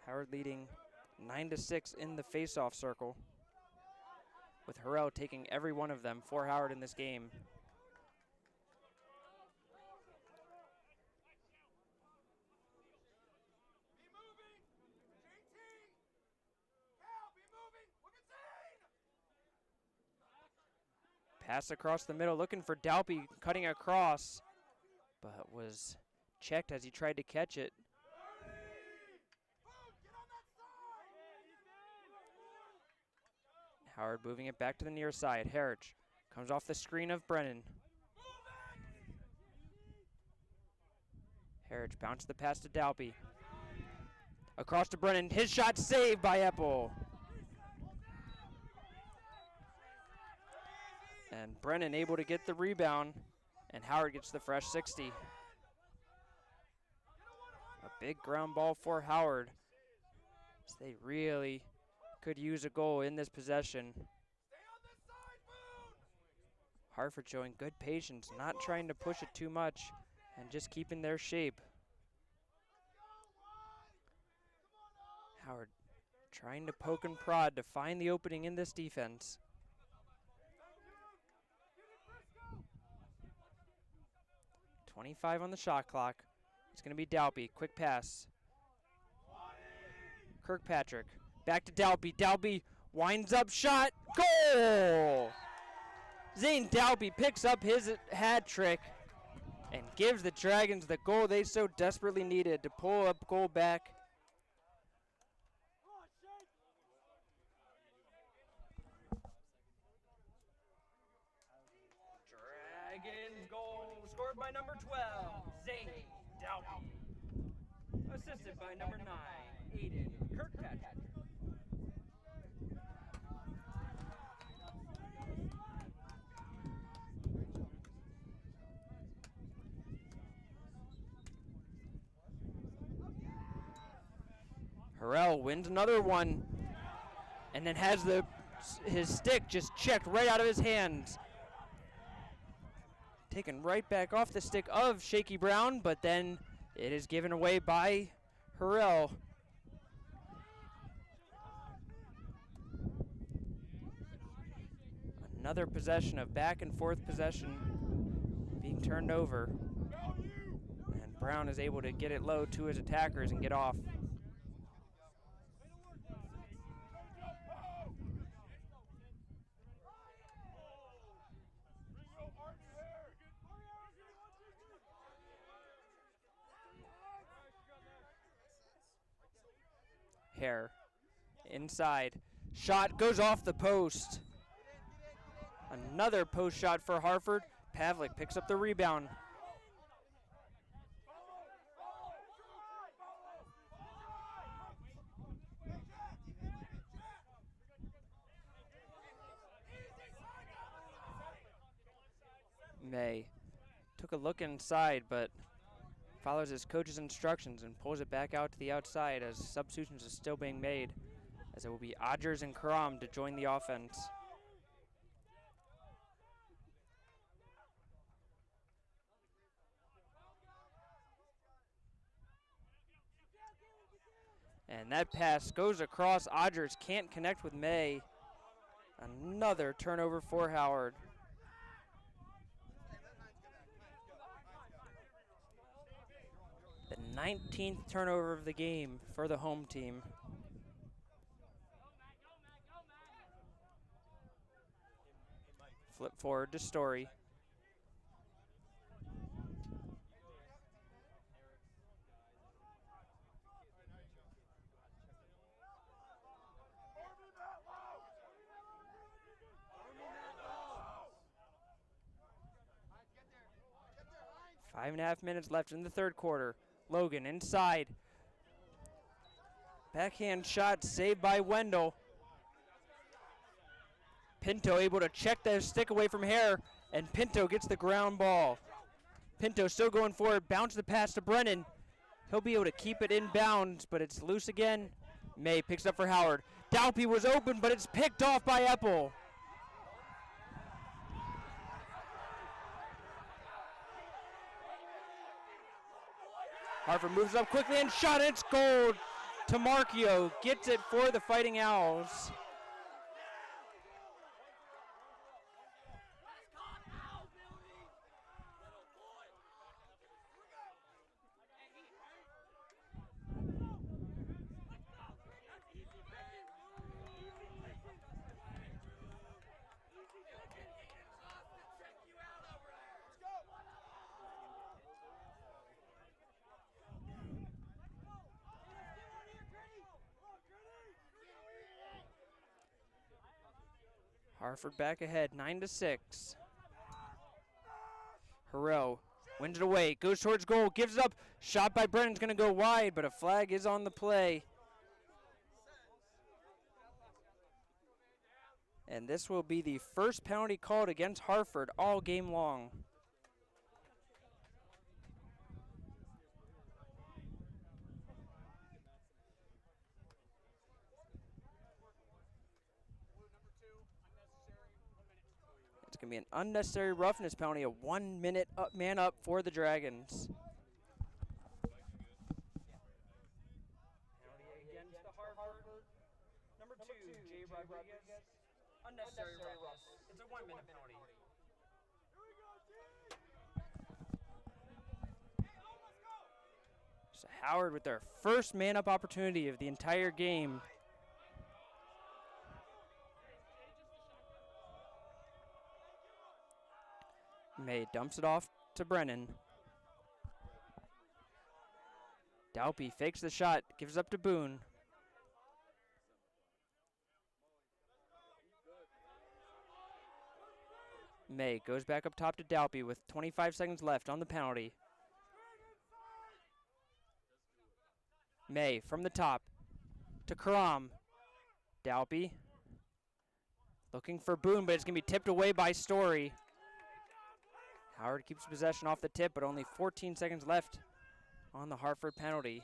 Howard leading 9-6 in the face-off circle, with Harrell taking every one of them for Howard in this game. Pass across the middle, looking for Dalpy, cutting across, but was checked as he tried to catch it. Howard moving it back to the near side. Herich comes off the screen of Brennan. Herich bounced the pass to Dalpy. Across to Brennan, his shot saved by Epple. And Brennan able to get the rebound, and Howard gets the fresh 60. A big ground ball for Howard. So they really could use a goal in this possession. Harford showing good patience, not trying to push it too much, and just keeping their shape. Howard trying to poke and prod to find the opening in this defense. .25 on the shot clock. It's going to be Dalpy. Quick pass. Kirkpatrick. Back to Dalpy. Dalpy winds up shot. Goal! Zane Dalpy picks up his hat trick and gives the Dragons the goal they so desperately needed to pull up goal back. Dragons goal scored by number 12, Zane Dalpy. Assisted by number 9, Aiden Kirkpatrick. Harrell wins another one and then has his stick just checked right out of his hands. Taken right back off the stick of Shaky Brown, but then it is given away by Harrell. Another possession of back and forth possession being turned over. And Brown is able to get it low to his attackers and get off. Hare inside. Shot goes off the post. Another post shot for Harford. Pavlik picks up the rebound. May took a look inside, but follows his coach's instructions and pulls it back out to the outside as substitutions are still being made, as it will be Odgers and Karam to join the offense. And that pass goes across. Odgers can't connect with May. Another turnover for Howard. The 19th turnover of the game for the home team. Flip forward to Story. Five and a half minutes left in the third quarter. Logan inside. Backhand shot saved by Wendell. Pinto able to check the stick away from Hare, and Pinto gets the ground ball. Pinto still going forward, bounce the pass to Brennan. He'll be able to keep it in bounds, but it's loose again. May picks up for Howard. Dalpy was open, but it's picked off by Eppel. Harford moves up quickly and shot, it's goal. Tamarchio gets it for the Fighting Owls. Harford back ahead, 9-6. Harrell wins it away, goes towards goal, gives it up. Shot by Brennan's going to go wide, but a flag is on the play. And this will be the first penalty called against Harford all game long. It's going to be an unnecessary roughness penalty, a 1 minute man up for the Dragons. Penalty against the Harford. Number 2, Jay Rodriguez. Unnecessary roughness. It's a 1 minute penalty. So Howard with their first man up opportunity of the entire game. May dumps it off to Brennan. Dalpy fakes the shot, gives up to Boone. May goes back up top to Dalpy with 25 seconds left on the penalty. May from the top to Karam. Dalpy looking for Boone, but it's going to be tipped away by Story. Howard keeps possession off the tip, but only 14 seconds left on the Harford penalty.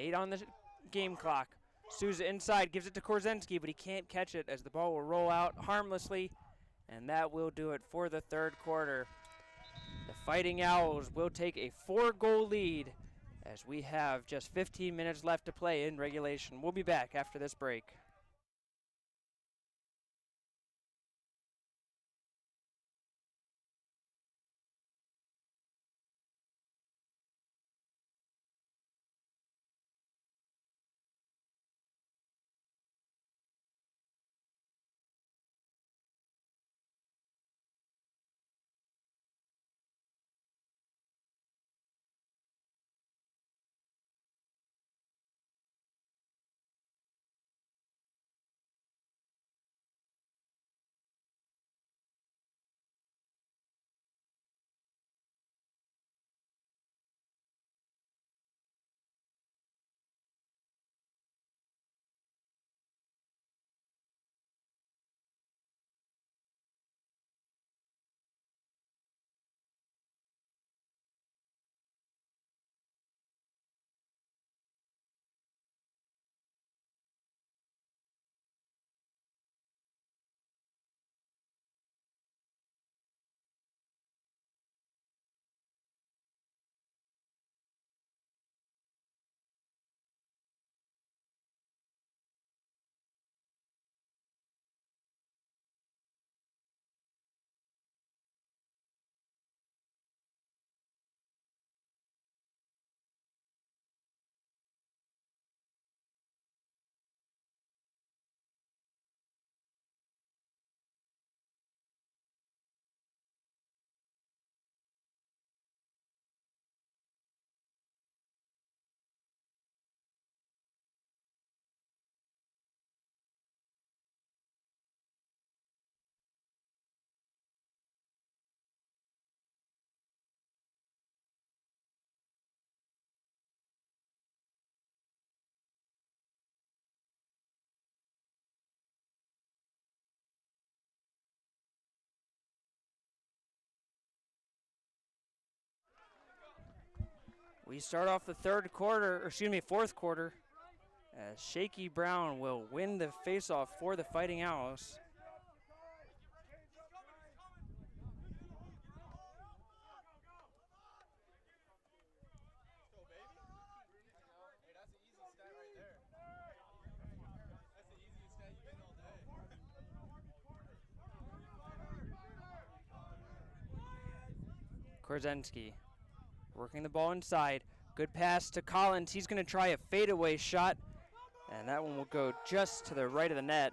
8 on the game clock. Souza inside, gives it to Korzensky, but he can't catch it as the ball will roll out harmlessly, and that will do it for the third quarter. The Fighting Owls will take a 4-goal lead as we have just 15 minutes left to play in regulation. We'll be back after this break. We start off the fourth quarter, as Shaky Brown will win the faceoff for the Fighting Owls. Korzensky working the ball inside. Good pass to Collins. He's going to try a fadeaway shot, and that one will go just to the right of the net.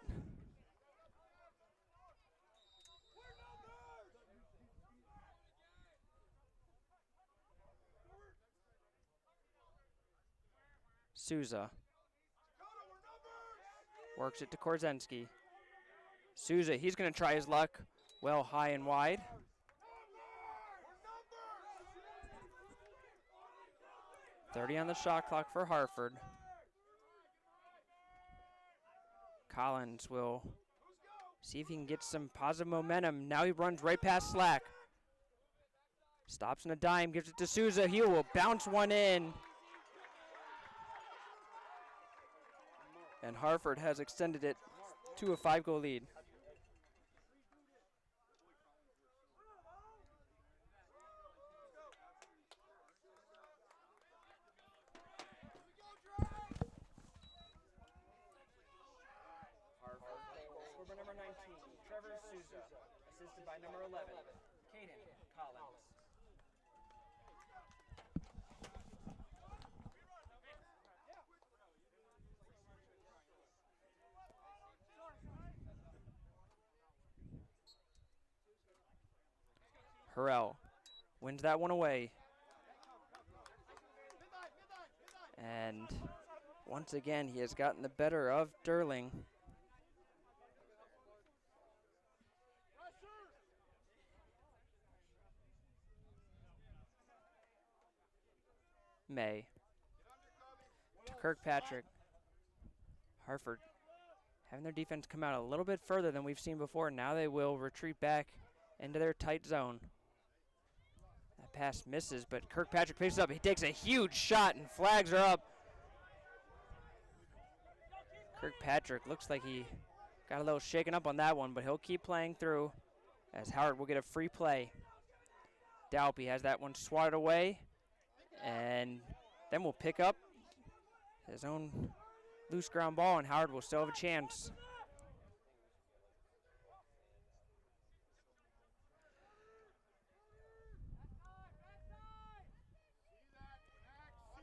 Souza works it to Korzensky. Souza, he's going to try his luck well high and wide. .30 on the shot clock for Harford. Collins will see if he can get some positive momentum. Now he runs right past Slack. Stops on a dime, gives it to Souza. He will bounce one in. And Harford has extended it to a 5-goal lead. Souza, assisted by number 11, Caden Collins. Harrell wins that one away. And once again, he has gotten the better of Durling. May to Kirkpatrick. Harford having their defense come out a little bit further than we've seen before. Now they will retreat back into their tight zone. That pass misses, but Kirkpatrick picks it up. He takes a huge shot and flags are up. Kirkpatrick looks like he got a little shaken up on that one, but he'll keep playing through as Howard will get a free play. Dalpy has that one swatted away, and then we'll pick up his own loose ground ball, and Howard will still have a chance.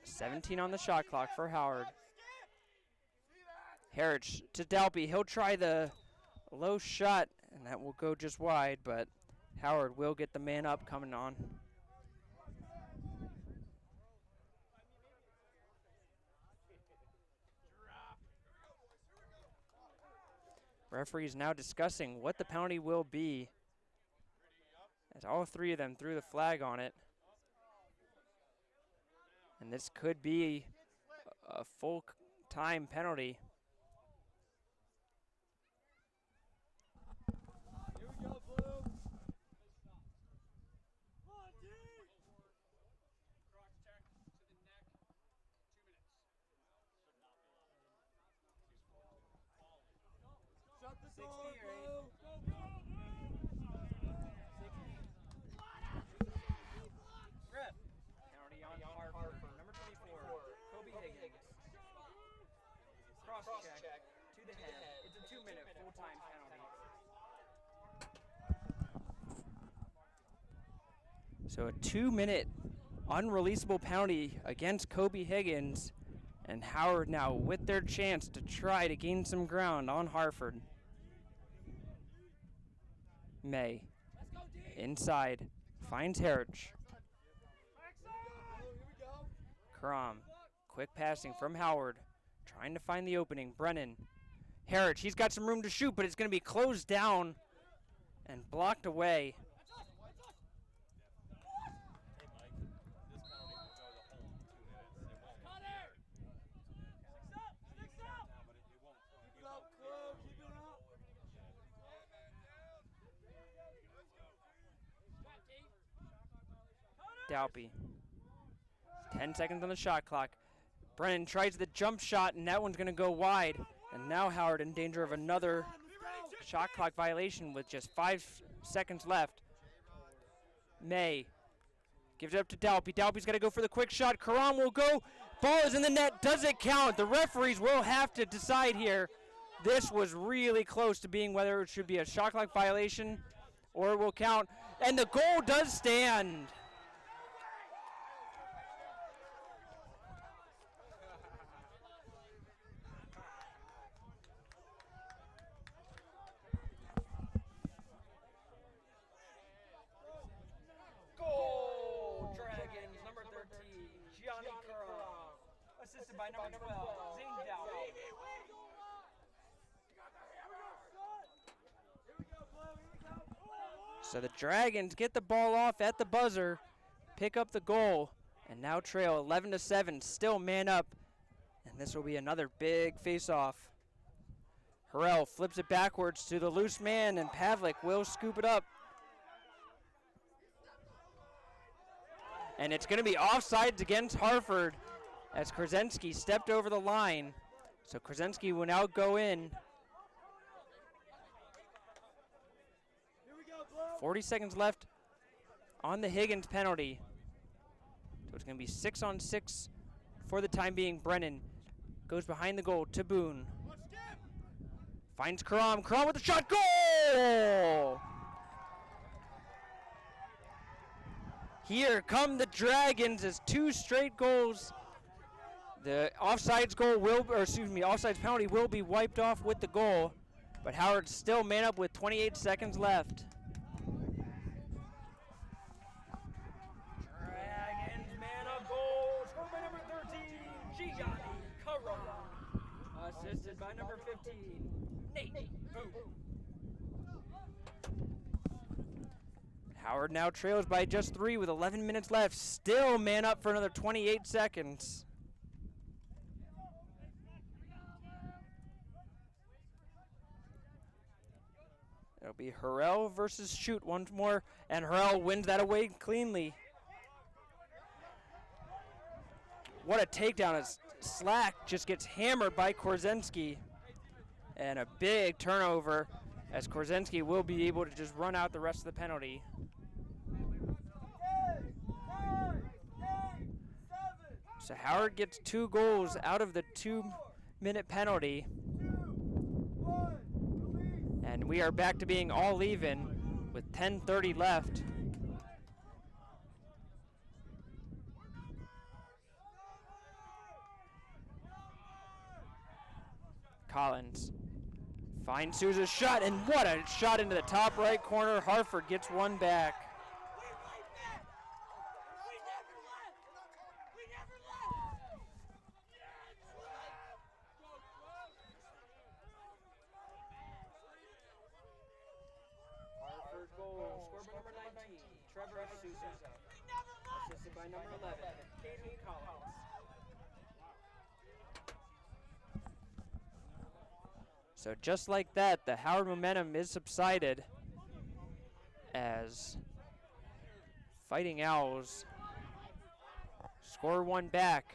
$17 on the shot clock for Howard. Harich to Dalpy. He'll try the low shot, and that will go just wide, but Howard will get the man up coming on. Referees now discussing what the penalty will be, as all three of them threw the flag on it. And this could be a full-time penalty. Check to the head. It's a 2-minute full-time penalty. So a 2-minute unreleasable penalty against Kobe Higgins, and Howard now with their chance to try to gain some ground on Harford. May inside finds Harich. Karam, quick passing from Howard. Trying to find the opening. Brennan. Harich, he's got some room to shoot, but it's going to be closed down and blocked away. Dalpy. 10 seconds on the shot clock. Brennan tries the jump shot, and that one's going to go wide. And now Howard in danger of another shot clock violation with just 5 seconds left. May gives it up to Dalpy. Dalpy's got to go for the quick shot. Karam will go. Ball is in the net. Does it count? The referees will have to decide here. This was really close to being whether it should be a shot clock violation or it will count. And the goal does stand. Assisted by number 12, Zane Dalpy. So the Dragons get the ball off at the buzzer, pick up the goal, and now trail 11-7, still man up. And this will be another big face-off. Harrell flips it backwards to the loose man, and Pavlik will scoop it up. And it's going to be offsides against Harford, as Krasinski stepped over the line. So Krasinski will now go in. 40 seconds left on the Higgins penalty. So it's going to be 6-on-6 for the time being. Brennan goes behind the goal to Boone. Finds Karam. Karam with the shot. Goal! Here come the Dragons as 2 straight goals. The offsides penalty will be wiped off with the goal, but Howard still man up with 28 seconds left. Dragons man up goal, scored by number 13, Gianni Karam. Assisted by number 15, Nate Boone. Howard now trails by just 3 with 11 minutes left. Still man up for another 28 seconds. It'll be Harrell versus Shoot once more, and Harrell wins that away cleanly. What a takedown as Slack just gets hammered by Korzynski. And a big turnover as Korzynski will be able to just run out the rest of the penalty. So Howard gets 2 goals out of the 2-minute penalty. And we are back to being all even with 10:30 left. Collins finds Souza's shot, and what a shot into the top right corner. Harford gets one back. Harford goal, scored by number 19, Trevor Souza. Assisted by number 11, Caden Collins. So just like that, the Howard momentum is subsided as Fighting Owls score one back,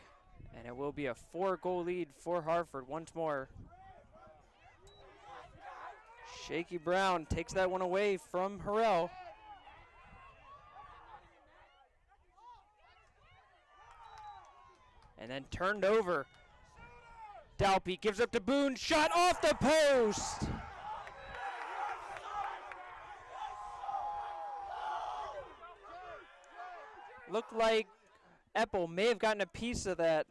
and it will be a 4-goal lead for Harford once more. Shaky Brown takes that one away from Harrell. And then turned over. Dalpy gives up to Boone, shot off the post. Looked like Eppel may have gotten a piece of that.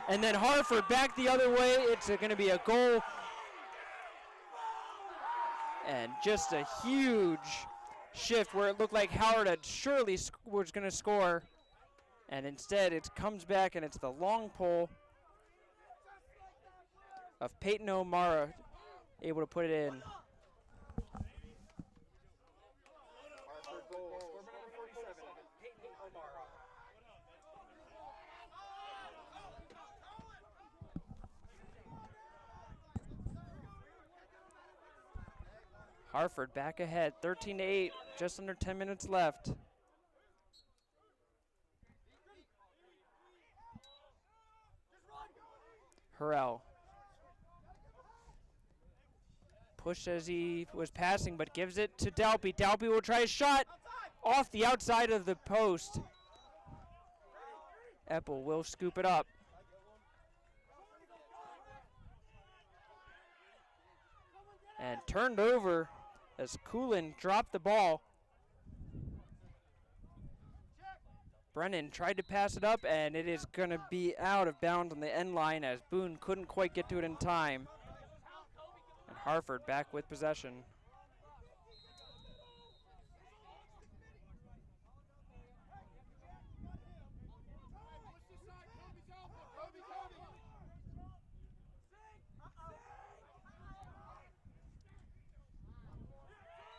And then Harford back the other way. It's going to be a goal. And just a huge shift where it looked like Howard had surely was going to score. And instead it comes back and it's the long pole of Peyton O'Mara able to put it in. Harford goal, scored by number 47, Peyton O'Mara. Harford back ahead, 13-8, just under 10 minutes left. Harrell. Pushed as he was passing, but gives it to Dalpy. Dalpy will try a shot off the outside of the post. Eppel will scoop it up. And turned over as Coolin dropped the ball. Brennan tried to pass it up, and it is going to be out of bounds on the end line as Boone couldn't quite get to it in time. And Harford back with possession.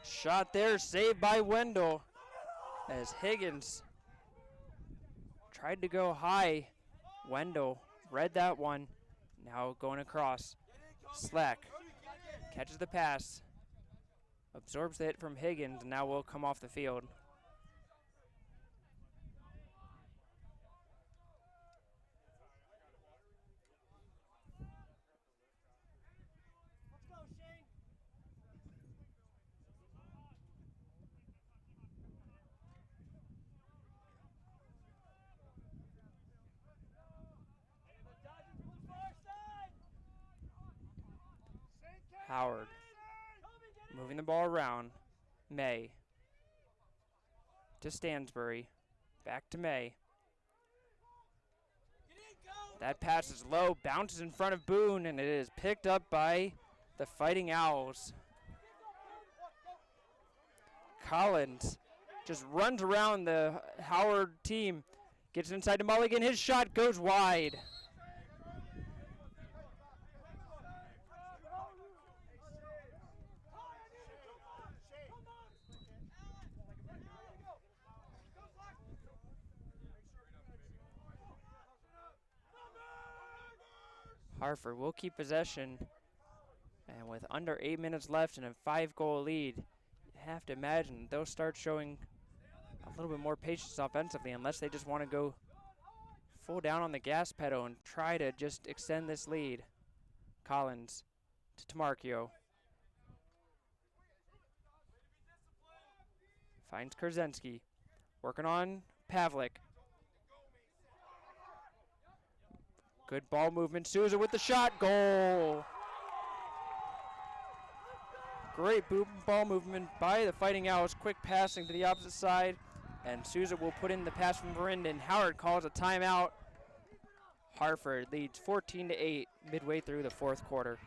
Shot there, saved by Wendell as Higgins tried to go high. Wendell read that one. Now going across. Slack catches the pass, absorbs the hit from Higgins, and now will come off the field. Howard moving the ball around. May to Stansbury. Back to May. That pass is low, bounces in front of Boone, and it is picked up by the Fighting Owls. Collins just runs around the Howard team, gets inside to Mulligan. His shot goes wide. Harford will keep possession, and with under 8 minutes left and a 5-goal lead, you have to imagine they'll start showing a little bit more patience offensively unless they just want to go full down on the gas pedal and try to just extend this lead. Collins to Tamarkio. Finds Kurzensky. Working on Pavlik. Good ball movement. Souza with the shot. Goal. Great ball movement by the Fighting Owls. Quick passing to the opposite side. And Souza will put in the pass from Verindon. Howard calls a timeout. Harford leads 14-8 midway through the fourth quarter.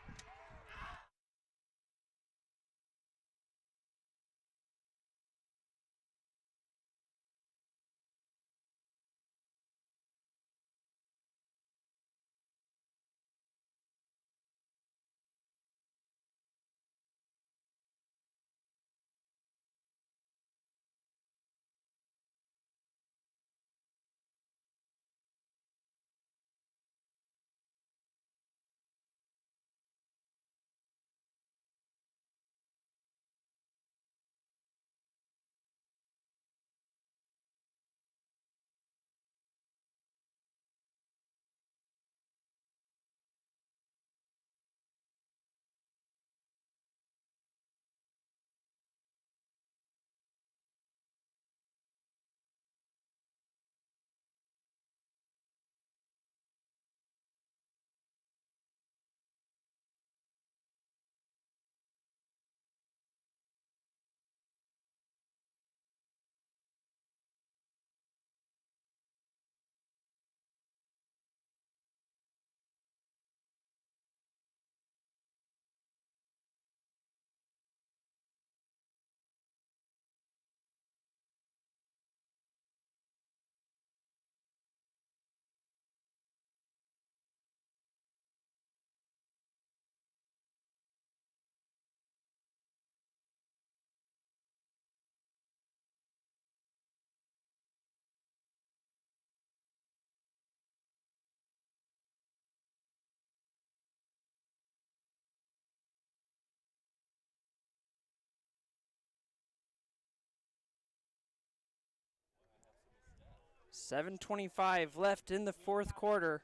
.7:25 left in the fourth quarter.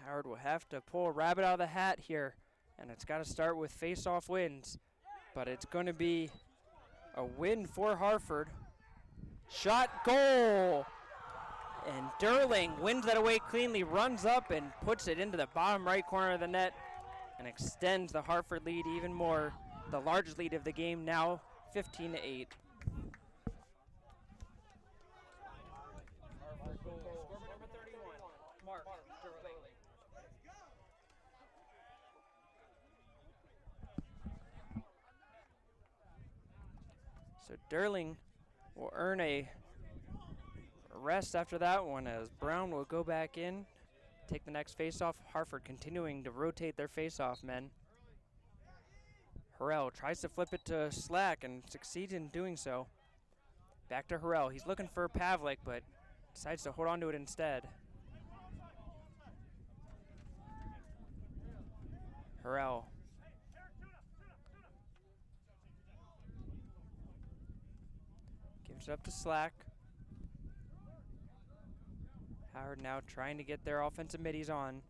Howard will have to pull a rabbit out of the hat here, and it's got to start with face-off wins. But it's going to be a win for Harford. Shot, goal! And Derling wins that away cleanly, runs up and puts it into the bottom right corner of the net and extends the Harford lead even more. The largest lead of the game now, 15-8. So Derling will earn a rest after that one as Brown will go back in, take the next face-off. Harford continuing to rotate their face-off men. Harrell tries to flip it to Slack and succeeds in doing so. Back to Harrell. He's looking for Pavlik, but decides to hold on to it instead. Harrell. Gives it up to Slack. Howard now trying to get their offensive middies on.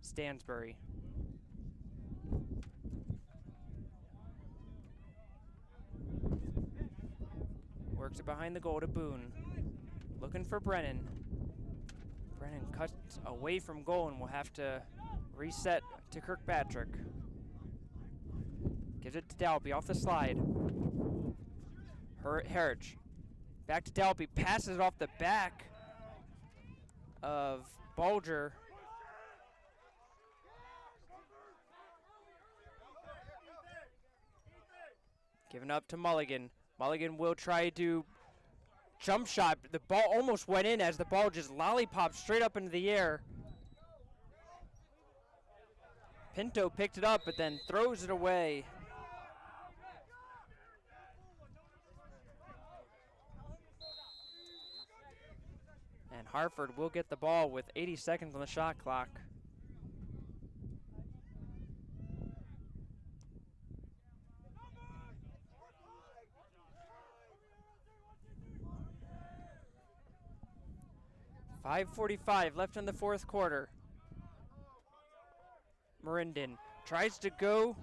Stansbury. Works it behind the goal to Boone. Looking for Brennan. Brennan cuts away from goal and will have to reset to Kirkpatrick. Gives it to Dalby off the slide. Herridge. Back to Dalby. Passes it off the back of Bulger. Given up to Mulligan. Mulligan will try to jump shot. The ball almost went in as the ball just lollipopped straight up into the air. Pinto picked it up but then throws it away. And Harford will get the ball with 80 seconds on the shot clock. .5:45 left in the fourth quarter. Merindon Tries to go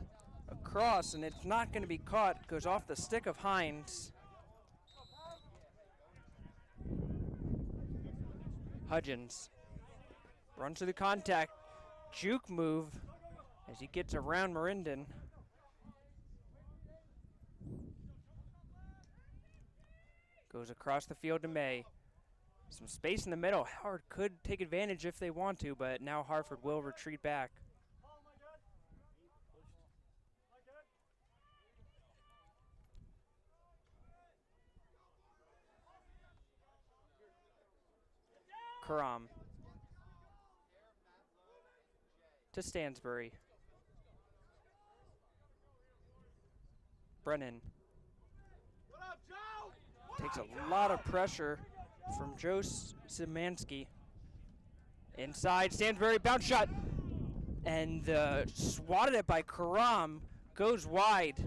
across, and it's not going to be caught. Goes off the stick of Hines. Hudgens runs through the contact. Juke move as he gets around Merindon. Goes across the field to May. Some space in the middle. Howard could take advantage if they want to, but now Harford will retreat back. Karam to Stansbury. Brennan takes a lot of pressure from Joe Szymanski. Inside, Stansbury, bounce shot. And swatted it by Karam, goes wide.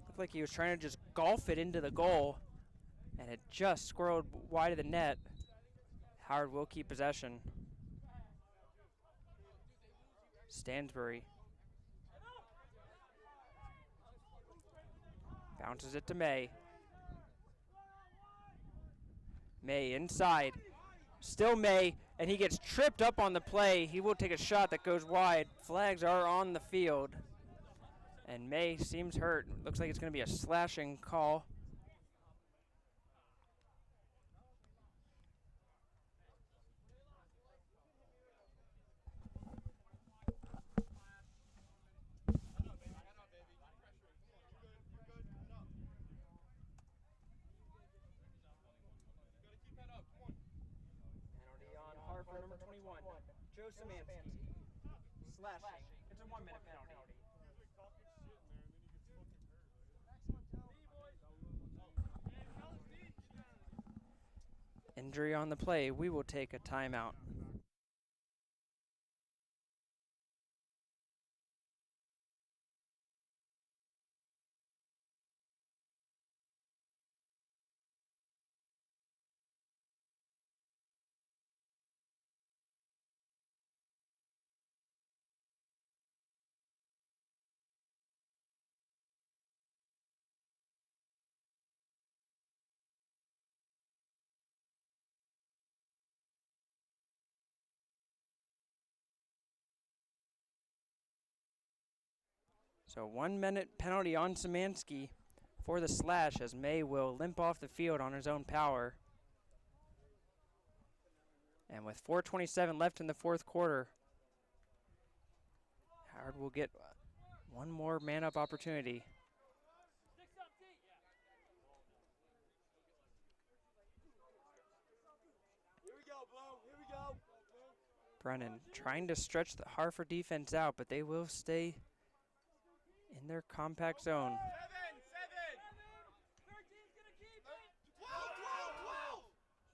Looked like he was trying to just golf it into the goal, and it just squirreled wide of the net. Howard will keep possession. Stansbury bounces it to May. May inside. Still May, and he gets tripped up on the play. He will take a shot that goes wide. Flags are on the field. And May seems hurt. Looks like it's going to be a slashing call. For number 21, Joe Szymanski. Slashing. It's a 1-minute penalty. Injury on the play. We will take a timeout. So 1 minute penalty on Szymanski for the slash, as May will limp off the field on his own power. And with 4:27 left in the fourth quarter, Howard will get one more man-up opportunity. Here we go, Blue. Here we go. Brennan trying to stretch the Harford defense out, but they will stay in their compact zone.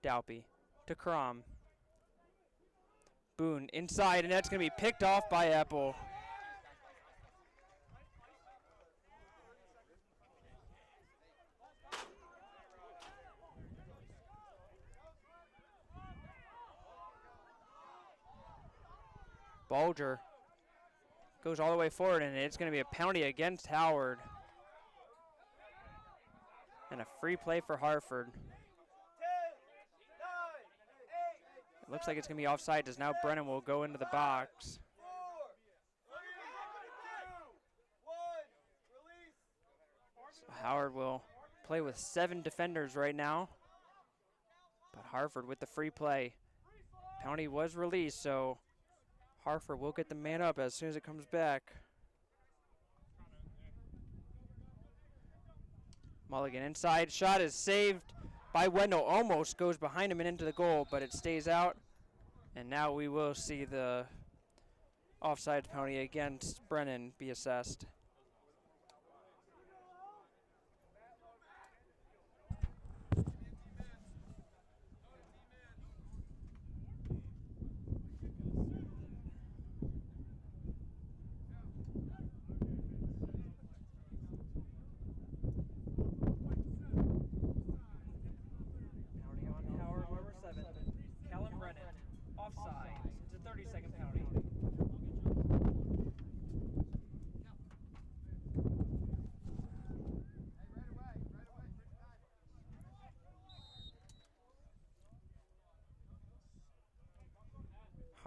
12. Dalpy to Karam. Boone inside, and that's going to be picked off by Apple. Bulger goes all the way forward, and it's going to be a penalty against Howard. And a free play for Harford. It looks like it's going to be offside, as now Brennan will go into the box. So Howard will play with 7 defenders right now. But Harford with the free play. Penalty was released, so Harford will get the man up as soon as it comes back. Mulligan inside, shot is saved by Wendell. Almost goes behind him and into the goal, but it stays out. And now we will see the offside penalty against Brennan be assessed. Offside.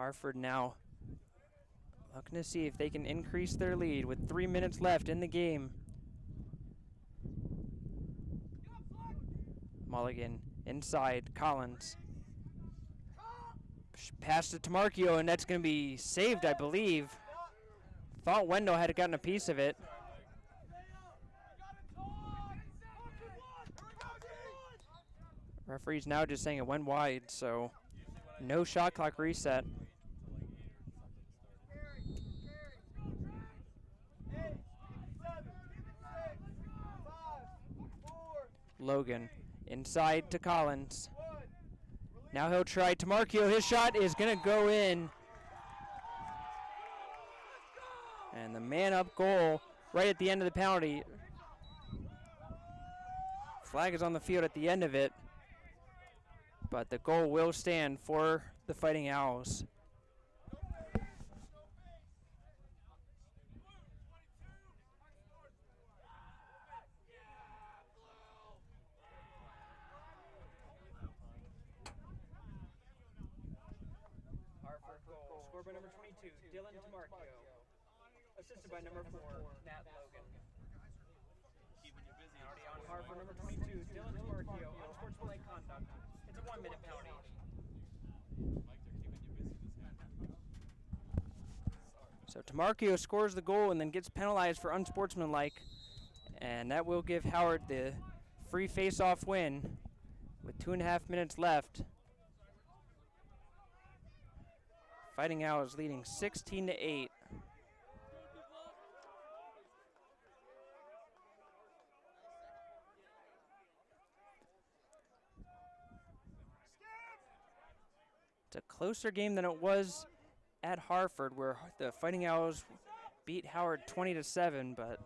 Harford now looking to see if they can increase their lead with 3 minutes left in the game. Mulligan inside, Collins. Passed it to Marchio, and that's going to be saved, I believe. Thought Wendell had gotten a piece of it. Referee's now just saying it went wide, so no shot clock reset. Logan inside to Collins. Now he'll try to Marchio. His shot is going to go in. And the man-up goal right at the end of the penalty. Flag is on the field at the end of it, but the goal will stand for the Fighting Owls. Harford goal, scored by number 22, Dylan DeMarchio. Assisted by number 4, Nat Logan. Penalty on Harford, number 22, Dylan DeMarchio, unsportsmanlike conduct. It's a 1-minute penalty. So DeMarchio scores the goal and then gets penalized for unsportsmanlike, and that will give Howard the free face-off win with 2.5 minutes left. Fighting Owls leading 16-8. It's a closer game than it was at Harford, where the Fighting Owls beat Howard 20-7, but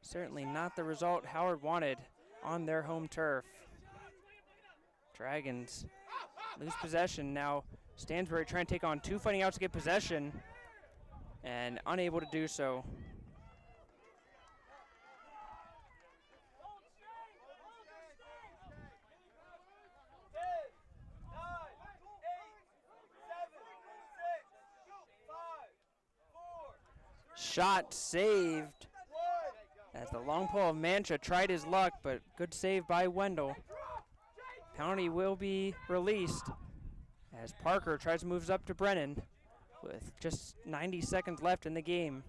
certainly not the result Howard wanted on their home turf. Dragons lose possession now. Stansbury trying to take on two Fighting Owls to get possession, and unable to do so. Shot saved as the long pole of Mancha tried his luck, but good save by Wendell. Penalty will be released as Parker tries to move up to Brennan with just 90 seconds left in the game.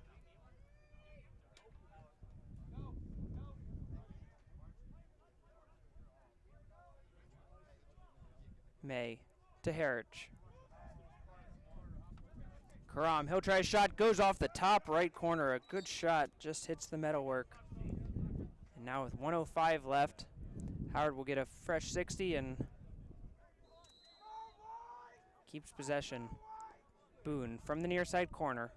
May to Harwich. Karam, he'll try a shot, goes off the top right corner. A good shot, just hits the metalwork. And now with 1:05 left, Howard will get a fresh 60 and keeps possession. Boone from the near side corner.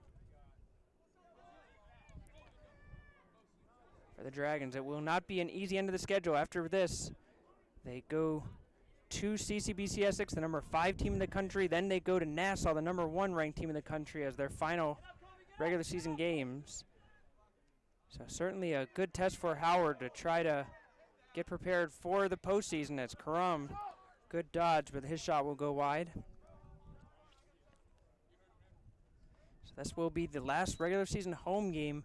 For the Dragons, it will not be an easy end of the schedule. After this, they go to CCBC Essex, the number 5 team in the country. Then they go to Nassau, the number 1 ranked team in the country, as their final regular season games. So certainly a good test for Howard to try to get prepared for the postseason. As Karam, good dodge, but his shot will go wide. So this will be the last regular season home game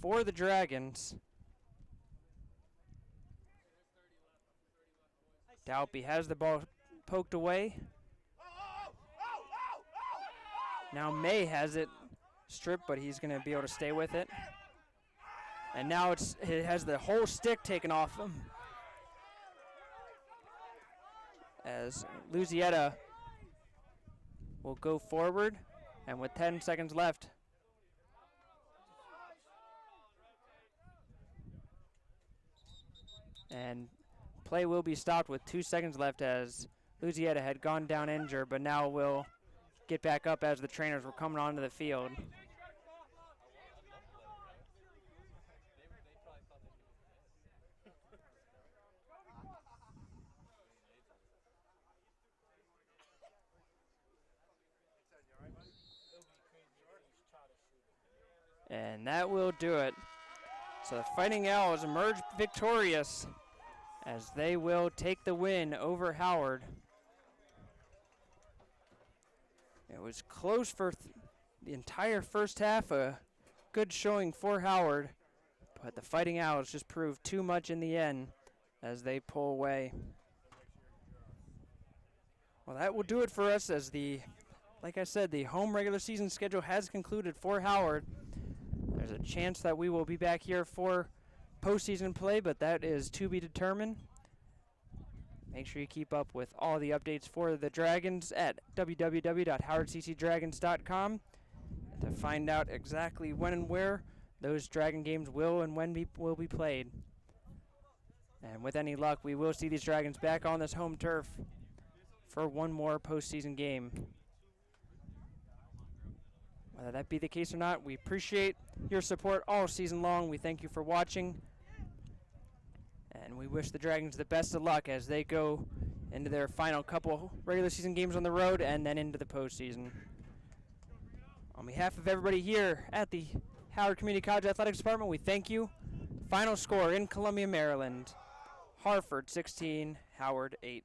for the Dragons. Dalpy has the ball poked away. Now May has it stripped, but he's going to be able to stay with it. And now it has the whole stick taken off him, as Luzietta will go forward, and with 10 seconds left, and play will be stopped with 2 seconds left, as Luzietta had gone down injured, but now will get back up as the trainers were coming onto the field. And that will do it. So the Fighting Owls emerge victorious, as they will take the win over Howard It was close for the entire first half, a good showing for Howard, but the Fighting Owls just proved too much in the end as they pull away. Well, that will do it for us as like I said, the home regular season schedule has concluded for Howard. There's a chance that we will be back here for postseason play, but that is to be determined. Make sure you keep up with all the updates for the Dragons at www.howardccdragons.com to find out exactly when and where those Dragon games will and when will be played. And with any luck, we will see these Dragons back on this home turf for one more postseason game. Whether that be the case or not, we appreciate your support all season long. We thank you for watching. And we wish the Dragons the best of luck as they go into their final couple regular season games on the road and then into the postseason. On behalf of everybody here at the Howard Community College Athletics Department, we thank you. Final score in Columbia, Maryland, Harford 16, Howard 8.